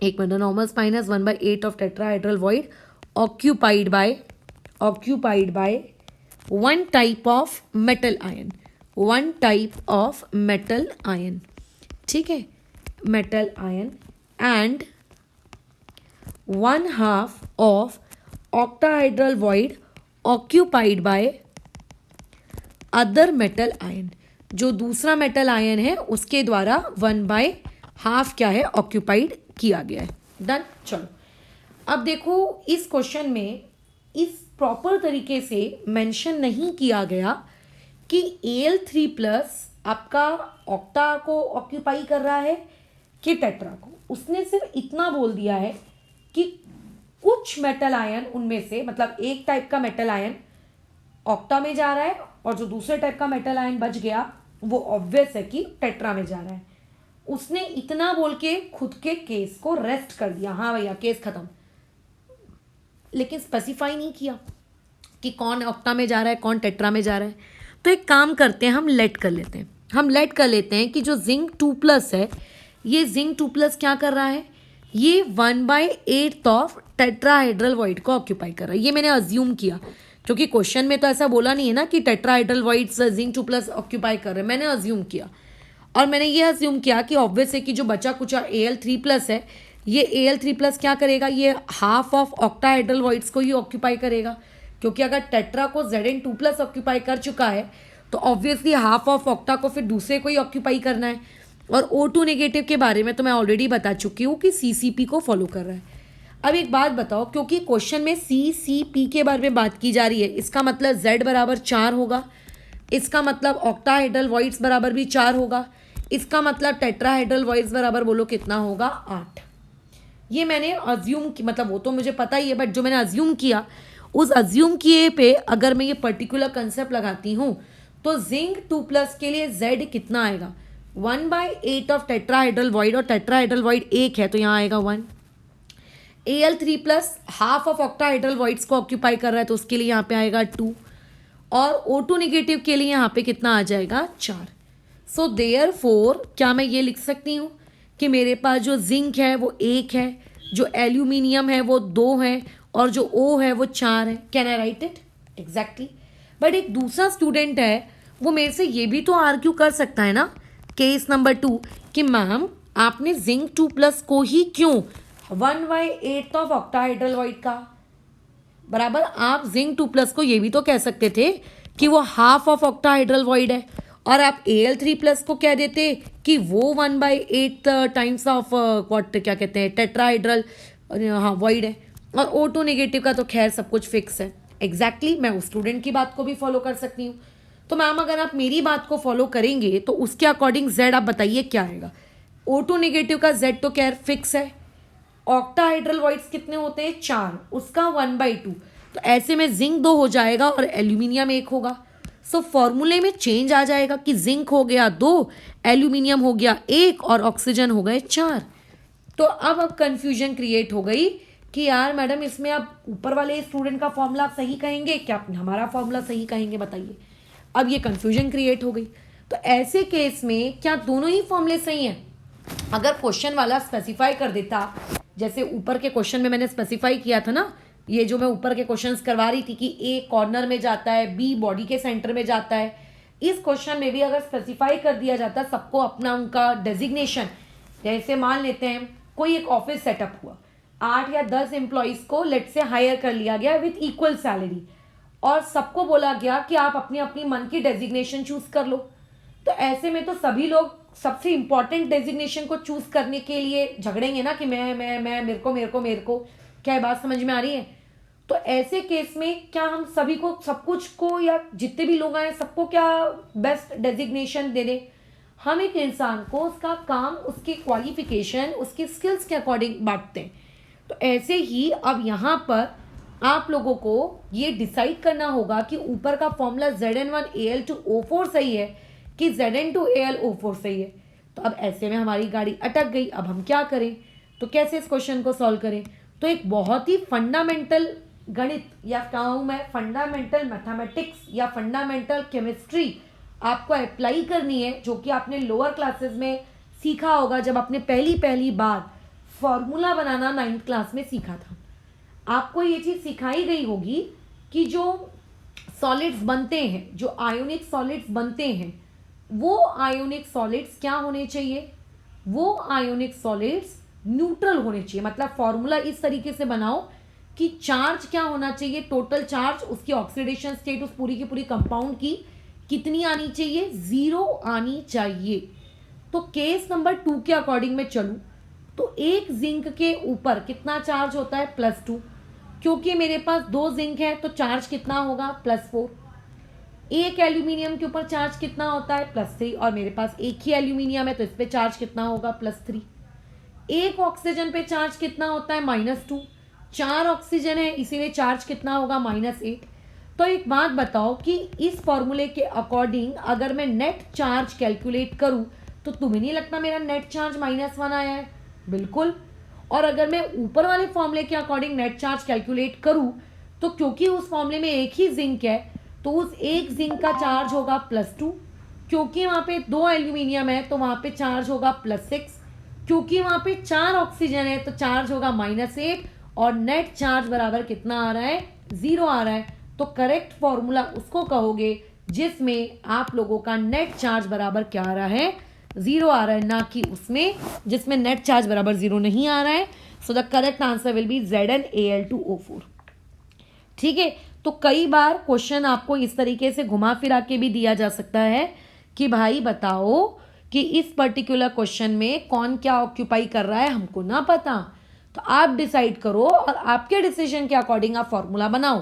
एक minute, normal spine is 1/8 of tetrahedral void occupied by one type of metal ion, one type of metal ion, ठीक है, metal ion, and 1/2 of octahedral void occupied by other metal ion। जो दूसरा मेटल आयन है उसके द्वारा 1/2 क्या है ऑक्यूपाइड किया गया है। डन। चलो अब देखो इस क्वेश्चन में इस प्रॉपर तरीके से मेंशन नहीं किया गया कि Al3+ आपका ऑक्टा को ऑक्यूपाई कर रहा है कि टेट्रा को। उसने सिर्फ इतना बोल दिया है कि कुछ मेटल आयन उनमें से, मतलब एक टाइप का मेटल आयन ऑक्टा में जा रहा है और जो दूसरे टाइप का मेटल आयन बच गया वो ऑब्वियस है कि टेट्रा में जा रहा है। उसने इतना बोल के खुद के केस को रेस्ट कर दिया, हाँ भैया केस खत्म, लेकिन स्पेसिफाई नहीं किया कि कौन ऑक्टा में जा रहा है कौन टेट्रा में जा रहा है। तो एक काम करते हैं, हम लेट कर लेते हैं कि जो Zinc2+ है ये Zinc2+ क्या कर रहा है, ये 1/8 ऑफ टेट्राहाइड्रल वॉइड को ऑक्यूपाई कर रहा है। ये मैंने अज्यूम किया क्योंकि क्वेश्चन में तो ऐसा बोला नहीं है ना कि टेट्राहाइड्रल वॉइड्स Zinc2+ ऑक्यूपाई कर रहे हैं, मैंने अज्यूम किया। और मैंने ये अज्यूम किया कि ऑब्वियस है कि जो बचा कुचा Al3+ है ये Al3+ क्या करेगा, ये हाफ ऑफ ऑक्टाहेड्रल वॉइड्स को ही ऑक्यूपाई करेगा, क्योंकि अगर टेट्रा को Zn2+ ऑक्यूपाई कर चुका है तो ऑब्वियसली हाफ ऑफ ऑक्टा को फिर दूसरे को ही ऑक्यूपाई करना है। और O2 नेगेटिव के बारे में तो मैं ऑलरेडी बता चुकी हूँ कि CCP को फॉलो कर रहा है। अब एक बात बताओ, क्योंकि क्वेश्चन में CCP के बारे में बात की जा रही है, इसका मतलब Z बराबर 4 होगा, इसका मतलब ऑक्टाहेड्रल वॉइड्स बराबर भी 4 होगा, इसका मतलब टेट्राहेड्रल वॉइड्स बराबर बोलो कितना होगा, 8। ये मैंने अज्यूम की, मतलब वो तो मुझे पता ही है, बट जो मैंने अज्यूम किया, उस अज्यूम किए पे अगर मैं ये पर्टिकुलर कंसेप्ट लगाती हूँ तो जिंक 2+ के लिए Z कितना आएगा, 1/8 ऑफ टेट्राहेड्रल वॉइड, और टेट्राहेड्रल वॉइड 1 है तो यहाँ आएगा 1। Al3+ half of octahedral voids को ऑक्यूपाई कर रहा है तो उसके लिए यहाँ पे आएगा 2, और O2 नेगेटिव के लिए यहाँ पे कितना आ जाएगा, 4। सो देयरफॉर क्या मैं ये लिख सकती हूँ कि मेरे पास जो जिंक है वो 1 है, जो एल्यूमिनियम है वो 2 है, और जो O है वो 4 है। Can I right it? Exactly. But एक दूसरा स्टूडेंट है, वो मेरे से ये भी तो आर्ग्यू कर सकता है ना, केस नंबर 2, कि मैम आपने जिंक 2+ को ही क्यों 1/8 ऑफ ऑक्टाहेड्रल वॉइड का बराबर, आप जिंक 2+ को ये भी तो कह सकते थे कि वो हाफ ऑफ ऑक्टाहेड्रल वॉइड है, और आप Al3+ को कह देते कि वो 1/8 टाइम्स ऑफ व्हाट क्या कहते हैं टेट्राहेड्रल हाँ वॉइड है, और O2 नेगेटिव का तो खैर सब कुछ फिक्स है। एग्जैक्टली मैं उस स्टूडेंट की बात को भी फॉलो कर सकती हूँ। तो मैम अगर आप मेरी बात को फॉलो करेंगे तो उसके अकॉर्डिंग Z आप बताइए क्या आएगा। O2 नेगेटिव का Z तो खैर फिक्स है, ऑक्टाहाइड्रल वॉइड्स कितने होते हैं, 4, उसका 1/2, तो ऐसे में जिंक 2 हो जाएगा और एल्यूमिनियम 1 होगा। सो फॉर्मूले में चेंज आ जाएगा कि जिंक हो गया 2, एल्यूमिनियम हो गया 1 और ऑक्सीजन हो गए 4। तो अब कंफ्यूजन क्रिएट हो गई कि यार मैडम इसमें आप ऊपर वाले स्टूडेंट का फॉर्मूला आप सही कहेंगे क्या, आप हमारा फॉर्मूला सही कहेंगे, बताइए। अब ये कंफ्यूजन क्रिएट हो गई। तो ऐसे केस में क्या दोनों ही फॉर्मूले सही हैं? अगर क्वेश्चन वाला स्पेसिफाई कर देता, जैसे ऊपर के क्वेश्चन में मैंने स्पेसिफाई किया था ना, ये जो मैं ऊपर के क्वेश्चंस करवा रही थी कि ए कॉर्नर में जाता है, बी बॉडी के सेंटर में जाता है, इस क्वेश्चन में भी अगर स्पेसिफाई कर दिया जाता सबको अपना उनका डेजिग्नेशन, जैसे मान लेते हैं कोई एक ऑफिस सेटअप हुआ, 8 या 10 एम्प्लॉइज को लेट से हायर कर लिया गया विथ इक्वल सैलरी, और सबको बोला गया कि आप अपनी अपनी मन की डेजिग्नेशन चूज कर लो। तो ऐसे में तो सभी लोग सबसे इंपॉर्टेंट डेजिग्नेशन को चूज करने के लिए झगड़ेंगे ना कि मैं मेरे को। क्या बात समझ में आ रही है? तो ऐसे केस में क्या हम सभी को सब कुछ को, या जितने भी लोग आए सबको क्या बेस्ट डेजिग्नेशन दे दें? हम एक इंसान को उसका काम, उसकी क्वालिफिकेशन, उसकी स्किल्स के अकॉर्डिंग बांटते हैं। तो ऐसे ही अब यहाँ पर आप लोगों को ये डिसाइड करना होगा कि ऊपर का फॉर्मूला Zn1Al2O4 सही है कि Zn2Al O4 सही है। तो अब ऐसे में हमारी गाड़ी अटक गई। अब हम क्या करें? तो कैसे इस क्वेश्चन को सॉल्व करें? तो एक बहुत ही फंडामेंटल गणित, या कहूँ मैं फंडामेंटल मैथमेटिक्स या फंडामेंटल केमिस्ट्री आपको अप्लाई करनी है, जो कि आपने लोअर क्लासेस में सीखा होगा जब आपने पहली बार फॉर्मूला बनाना 9th क्लास में सीखा था। आपको ये चीज़ सिखाई गई होगी कि जो सॉलिड्स बनते हैं, जो आयोनिक सॉलिड्स बनते हैं, वो आयोनिक सॉलिड्स क्या होने चाहिए? वो आयोनिक सॉलिड्स न्यूट्रल होने चाहिए। मतलब फॉर्मूला इस तरीके से बनाओ कि चार्ज क्या होना चाहिए, टोटल चार्ज, उसकी ऑक्सीडेशन स्टेट उस पूरी की पूरी कंपाउंड की कितनी आनी चाहिए? 0 आनी चाहिए। तो केस नंबर 2 के अकॉर्डिंग मैं चलूँ तो एक जिंक के ऊपर कितना चार्ज होता है? +2। क्योंकि मेरे पास 2 जिंक है तो चार्ज कितना होगा? +4। एक एल्यूमिनियम के ऊपर चार्ज कितना होता है? +3। और मेरे पास एक ही एल्यूमिनियम है तो इस पे चार्ज कितना होगा? +3। एक ऑक्सीजन पे चार्ज कितना होता है? -2। 4 ऑक्सीजन है इसीलिए चार्ज कितना होगा? -8। तो एक बात बताओ कि इस फॉर्मूले के अकॉर्डिंग अगर मैं नेट चार्ज कैलकुलेट करूं तो तुम्हें नहीं लगता मेरा नेट चार्ज -1 आया है? बिल्कुल। और अगर मैं ऊपर वाले फॉर्मूले के अकॉर्डिंग नेट चार्ज कैलकुलेट करूं तो क्योंकि उस फॉर्मूले में एक ही जिंक है तो उस एक जिंक का चार्ज होगा +2। क्योंकि वहाँ पे 2 एल्यूमिनियम है तो वहाँ पे चार्ज होगा +6। क्योंकि वहाँ पे 4 ऑक्सीजन है तो चार्ज होगा -8, और नेट चार्ज बराबर कितना आ रहा है? 0 आ रहा है। तो करेक्ट फॉर्मूला उसको कहोगे जिसमें आप लोगों का नेट चार्ज बराबर क्या आ रहा है? जीरो आ रहा है, ना कि उसमें जिसमें नेट चार्ज बराबर जीरो नहीं आ रहा है। So the correct answer will be ZnAl2O4। ठीक है, तो कई बार क्वेश्चन आपको इस तरीके से घुमा फिरा के भी दिया जा सकता है कि भाई बताओ कि इस पर्टिकुलर क्वेश्चन में कौन क्या ऑक्यूपाई कर रहा है, हमको ना पता, तो आप डिसाइड करो और आपके डिसीजन के अकॉर्डिंग आप फॉर्मूला बनाओ।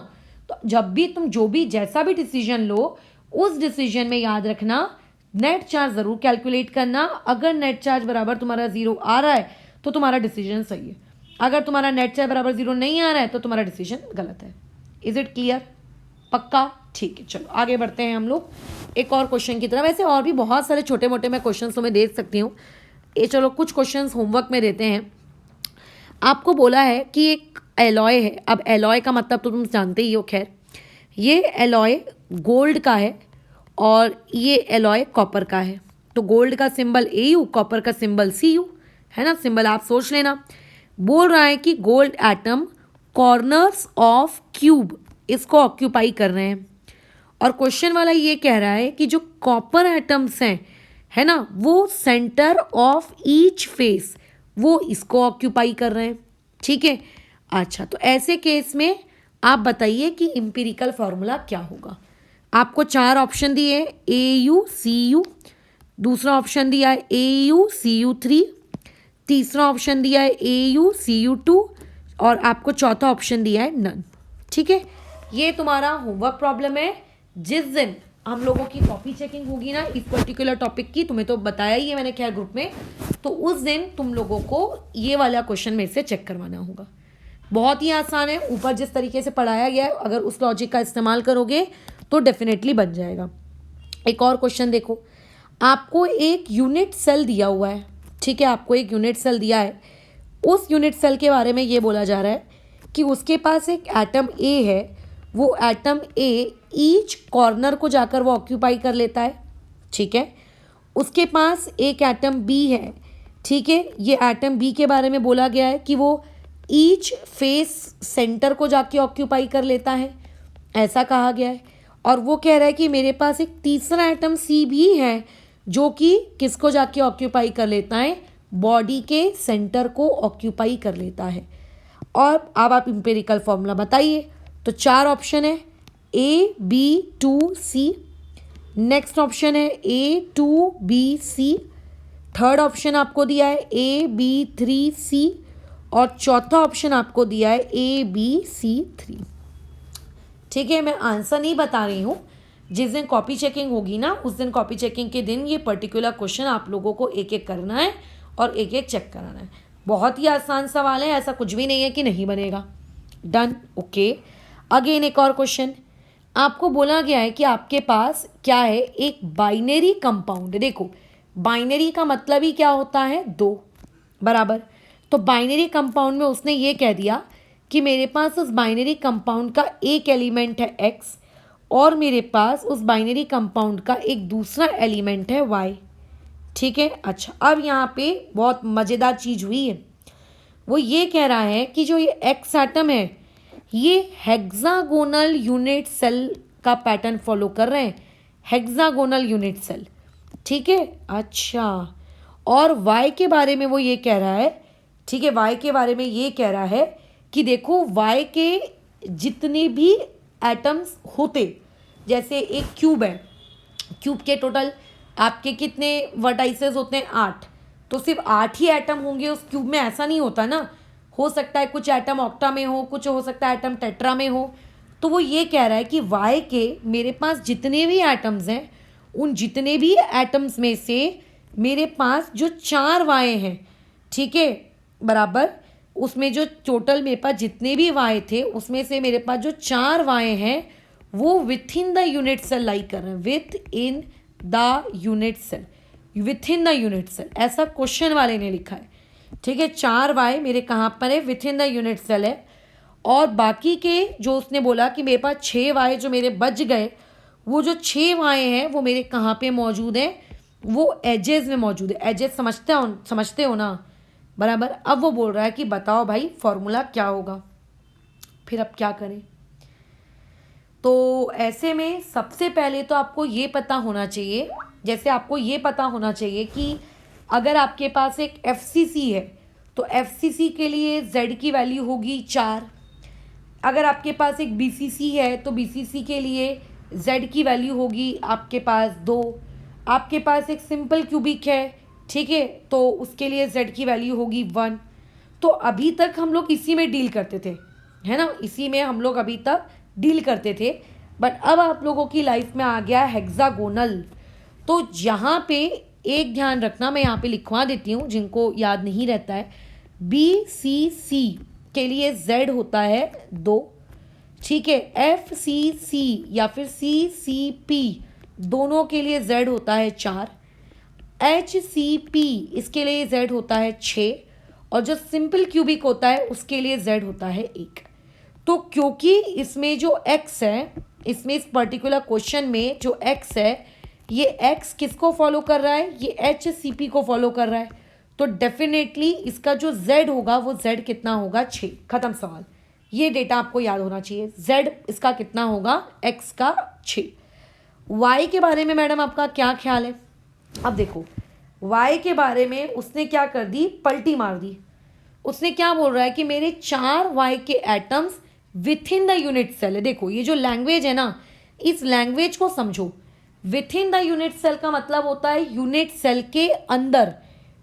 तो जब भी तुम जो भी जैसा भी डिसीजन लो, उस डिसीजन में याद रखना नेट चार्ज जरूर कैलकुलेट करना। अगर नेट चार्ज बराबर तुम्हारा जीरो आ रहा है तो तुम्हारा डिसीजन सही है, अगर तुम्हारा नेट चार्ज बराबर जीरो नहीं आ रहा है तो तुम्हारा डिसीजन गलत है। Is it clear? पक्का? ठीक है, चलो आगे बढ़ते हैं हम लोग एक और क्वेश्चन की तरफ। वैसे और भी बहुत सारे छोटे मोटे मैं क्वेश्चन तुम्हें दे सकती हूँ, ये चलो कुछ क्वेश्चन होमवर्क में देते हैं। आपको बोला है कि एक एलॉय है, अब एलॉय का मतलब तो तुम जानते ही हो, खैर ये एलॉय गोल्ड का है और ये एलॉय कॉपर का है। तो गोल्ड का सिंबल AU, कॉपर का सिंबल CU है ना, सिंबल आप सोच लेना। बोल रहा है कि gold atom corners of cube इसको ऑक्यूपाई कर रहे हैं, और क्वेश्चन वाला ये कह रहा है कि जो कॉपर एटम्स हैं है ना, वो सेंटर ऑफ ईच फेस वो इसको ऑक्यूपाई कर रहे हैं। ठीक है, अच्छा तो ऐसे केस में आप बताइए कि इंपीरिकल फॉर्मूला क्या होगा। आपको चार ऑप्शन दिए हैं, AuCu, दूसरा ऑप्शन दिया है AuCu3, तीसरा ऑप्शन दिया है AuCu2 और आपको चौथा ऑप्शन दिया है नन। ठीक है, ये तुम्हारा होमवर्क प्रॉब्लम है। जिस दिन हम लोगों की कॉपी चेकिंग होगी ना इस पर्टिकुलर टॉपिक की, तुम्हें तो बताया ही है मैंने क्या ग्रुप में, तो उस दिन तुम लोगों को ये वाला क्वेश्चन मेरे से चेक करवाना होगा। बहुत ही आसान है, ऊपर जिस तरीके से पढ़ाया गया है अगर उस लॉजिक का इस्तेमाल करोगे तो डेफिनेटली बन जाएगा। एक और क्वेश्चन देखो, आपको एक यूनिट सेल दिया हुआ है। ठीक है, आपको एक यूनिट सेल दिया है, उस यूनिट सेल के बारे में ये बोला जा रहा है कि उसके पास एक एटम A है, वो एटम A ईच कॉर्नर को जाकर वो ऑक्यूपाई कर लेता है। ठीक है, उसके पास एक एटम B है। ठीक है, ये एटम B के बारे में बोला गया है कि वो ईच फेस सेंटर को जाके ऑक्यूपाई कर लेता है, ऐसा कहा गया है। और वो कह रहा है कि मेरे पास एक तीसरा एटम C भी है जो कि किसको जाके ऑक्यूपाई कर लेता है, बॉडी के सेंटर को ऑक्यूपाई कर लेता है। और अब आप इंपेरिकल फॉर्मूला बताइए। तो चार ऑप्शन है A-B-2-C, नेक्स्ट ऑप्शन है A-2-B-C, थर्ड ऑप्शन आपको दिया है A-B-3-C और चौथा ऑप्शन आपको दिया है A-B-C-3। ठीक है, मैं आंसर नहीं बता रही हूँ, जिस दिन कॉपी चेकिंग होगी ना उस दिन कॉपी चेकिंग के दिन ये पर्टिकुलर क्वेश्चन आप लोगों को एक एक करना है और एक एक चेक कराना है। बहुत ही आसान सवाल है, ऐसा कुछ भी नहीं है कि नहीं बनेगा। Done, okay. अगेन एक और क्वेश्चन, आपको बोला गया है कि आपके पास क्या है, एक बाइनरी कंपाउंड। देखो बाइनरी का मतलब ही क्या होता है, दो, बराबर। तो बाइनरी कंपाउंड में उसने ये कह दिया कि मेरे पास उस बाइनरी कंपाउंड का एक एलिमेंट है X और मेरे पास उस बाइनरी कंपाउंड का एक दूसरा एलिमेंट है Y। ठीक है, अच्छा अब यहाँ पे बहुत मज़ेदार चीज़ हुई है, वो ये कह रहा है कि जो ये X एटम है ये हेक्सागोनल यूनिट सेल का पैटर्न फॉलो कर रहे हैं, हेक्सागोनल यूनिट सेल। ठीक है, अच्छा और Y के बारे में वो ये कह रहा है, ठीक है, Y के बारे में ये कह रहा है कि देखो Y के जितने भी एटम्स होते, जैसे एक क्यूब है, क्यूब के टोटल आपके कितने वर्टाइसेस होते हैं, 8, तो सिर्फ 8 ही एटम होंगे उस क्यूब में, ऐसा नहीं होता ना, हो सकता है कुछ एटम ऑक्टा में हो, कुछ हो सकता है एटम टेट्रा में हो। तो वो ये कह रहा है कि Y के मेरे पास जितने भी एटम्स हैं उन जितने भी एटम्स में से मेरे पास जो 4 Y हैं, ठीक है, बराबर, उसमें जो टोटल मेरे पास जितने भी Y थे उसमें से मेरे पास जो 4 Y हैं वो within the unit cell lie कर रहे हैं, within the unit cell, within the unit cell, ऐसा क्वेश्चन वाले ने लिखा है। ठीक है, 4 Y मेरे कहाँ पर है, within the unit cell है। और बाकी के जो उसने बोला कि मेरे पास 6 Y जो मेरे बच गए, वो जो 6 Y हैं वो मेरे कहाँ पे मौजूद हैं, वो एजेस में मौजूद है। एजेस समझते हो ना, बराबर। अब वो बोल रहा है कि बताओ भाई फॉर्मूला क्या होगा। फिर अब क्या करें, तो ऐसे में सबसे पहले तो आपको ये पता होना चाहिए जैसे आपको ये पता होना चाहिए कि अगर आपके पास एक FCC है तो FCC के लिए Z की वैल्यू होगी 4। अगर आपके पास एक BCC है तो BCC के लिए Z की वैल्यू होगी आपके पास 2। आपके पास एक सिंपल क्यूबिक है, ठीक है, तो उसके लिए Z की वैल्यू होगी 1। तो अभी तक हम लोग इसी में डील करते थे, है ना, इसी में हम लोग अभी तक डील करते थे। बट अब आप लोगों की लाइफ में आ गया हेक्सागोनल। तो यहाँ पे एक ध्यान रखना, मैं यहाँ पे लिखवा देती हूँ जिनको याद नहीं रहता है। BCC के लिए Z होता है 2, ठीक है। FCC या फिर CCP दोनों के लिए Z होता है 4। HCP इसके लिए Z होता है 6, और जो सिंपल क्यूबिक होता है उसके लिए Z होता है 1। तो क्योंकि इसमें जो X है, इसमें इस पर्टिकुलर क्वेश्चन में जो X है, ये X किसको फॉलो कर रहा है, ये HCP को फॉलो कर रहा है। तो डेफिनेटली इसका जो Z होगा वो Z कितना होगा, 6। खत्म सवाल। ये डेटा आपको याद होना चाहिए। Z इसका कितना होगा, X का 6। Y के बारे में मैडम आपका क्या ख्याल है? अब देखो Y के बारे में उसने क्या कर दी, पलटी मार दी। उसने क्या बोल रहा है कि मेरे 4 Y के atoms within the unit cell है। देखो ये जो लैंग्वेज है ना, इस लैंग्वेज को समझो। Within the unit cell का मतलब होता है यूनिट सेल के अंदर,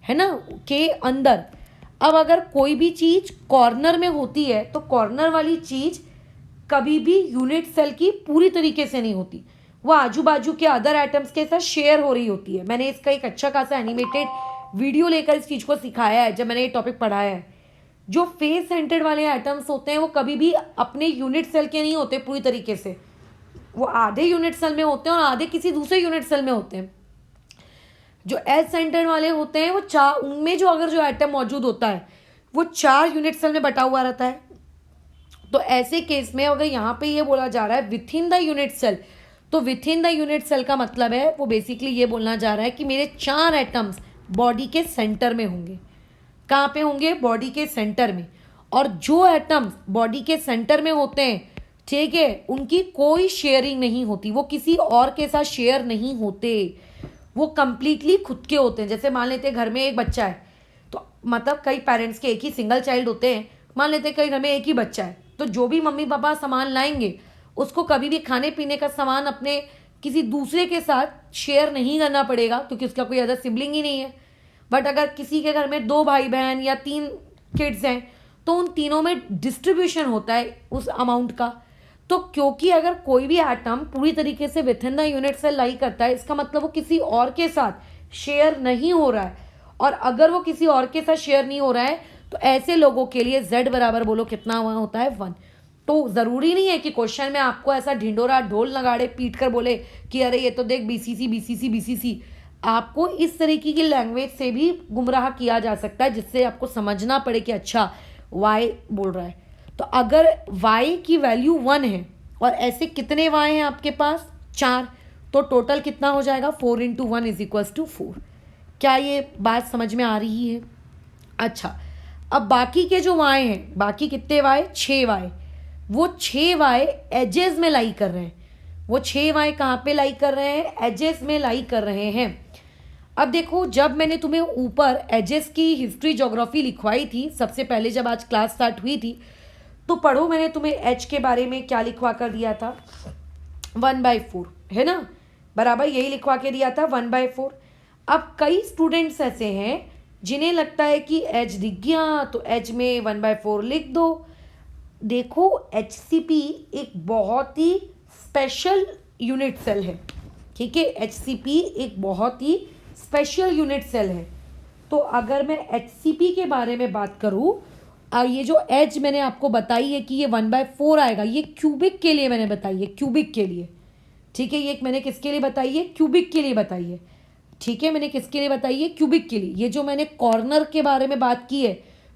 है ना, के अंदर। अब अगर कोई भी चीज कॉर्नर में होती है तो कॉर्नर वाली चीज कभी भी यूनिट सेल की पूरी तरीके से नहीं होती, वो आजू बाजू के अदर एटम्स के साथ शेयर हो रही होती है। मैंने इसका एक अच्छा खासा एनिमेटेड वीडियो लेकर इस चीज को सिखाया है जब मैंने ये टॉपिक पढ़ाया है। जो फेस सेंटर्ड वाले एटम्स होते हैं वो कभी भी अपने यूनिट सेल के नहीं होते पूरी तरीके से, वो आधे यूनिट सेल में होते हैं और आधे किसी दूसरे यूनिट सेल में होते हैं। जो एज सेंटर्ड वाले होते हैं वो उनमें जो अगर जो एटम मौजूद होता है वो 4 यूनिट सेल में बटा हुआ रहता है। तो ऐसे केस में अगर यहाँ पे ये बोला जा रहा है within the unit cell, तो within the unit cell का मतलब है वो बेसिकली ये बोलना जा रहा है कि मेरे 4 एटम्स बॉडी के सेंटर में होंगे। कहाँ पे होंगे, बॉडी के सेंटर में। और जो एटम्स बॉडी के सेंटर में होते हैं, ठीक है, उनकी कोई शेयरिंग नहीं होती, वो किसी और के साथ शेयर नहीं होते, वो कंप्लीटली खुद के होते हैं। जैसे मान लेते हैं घर में एक बच्चा है, तो मतलब कई पेरेंट्स के एक ही सिंगल चाइल्ड होते हैं, मान लेते हैं कई घर में एक ही बच्चा है, तो जो भी मम्मी पापा सामान लाएंगे उसको कभी भी खाने पीने का सामान अपने किसी दूसरे के साथ शेयर नहीं करना पड़ेगा, क्योंकि उसका कोई अदर सिबलिंग ही नहीं है। बट अगर किसी के घर में 2 भाई बहन या 3 किड्स हैं तो उन तीनों में डिस्ट्रीब्यूशन होता है उस अमाउंट का। तो क्योंकि अगर कोई भी एटम पूरी तरीके से within the unit cell lie करता है, इसका मतलब वो किसी और के साथ शेयर नहीं हो रहा है। और अगर वो किसी और के साथ शेयर नहीं हो रहा है तो ऐसे लोगों के लिए Z बराबर बोलो कितना होता है, 1। तो ज़रूरी नहीं है कि क्वेश्चन में आपको ऐसा ढिंडोरा ढोल नगाड़े पीट कर बोले कि अरे ये तो देख BCC BCC BCC। आपको इस तरीके की लैंग्वेज से भी गुमराह किया जा सकता है जिससे आपको समझना पड़े कि अच्छा Y बोल रहा है। तो अगर Y की वैल्यू 1 है और ऐसे कितने Y हैं आपके पास, 4, तो टोटल कितना हो जाएगा, 4 × 1 = 4। क्या ये बात समझ में आ रही है? अच्छा, अब बाकी के जो Y हैं, बाकी कितने Y, 6 Y, वो 6 Y एजेस में लाई कर रहे हैं। वो 6 Y कहाँ पे लाई कर रहे हैं, एजेस में लाई कर रहे हैं। अब देखो जब मैंने तुम्हें ऊपर एजेस की हिस्ट्री ज्योग्राफी लिखवाई थी सबसे पहले जब आज क्लास स्टार्ट हुई थी, तो पढ़ो मैंने तुम्हें एच के बारे में क्या लिखवा कर दिया था, 1/4, है ना, बराबर यही लिखवा के दिया था 1/4। अब कई स्टूडेंट्स ऐसे हैं जिन्हें लगता है कि एच दिख गया तो एच में 1/4 लिख दो। देखो HCP एक बहुत ही स्पेशल यूनिट सेल है, ठीक है, HCP एक बहुत ही स्पेशल यूनिट सेल है। तो अगर मैं HCP के बारे में बात करूँ, ये जो एच मैंने आपको बताई है कि ये 1/4 आएगा, ये क्यूबिक के लिए मैंने बताई है, क्यूबिक के लिए, ठीक है। ये मैंने किसके लिए बताई है, क्यूबिक के लिए बताई है, ठीक है, मैंने किसके लिए बताई है, क्यूबिक के लिए। ये जो मैंने कॉर्नर के बारे में बात की है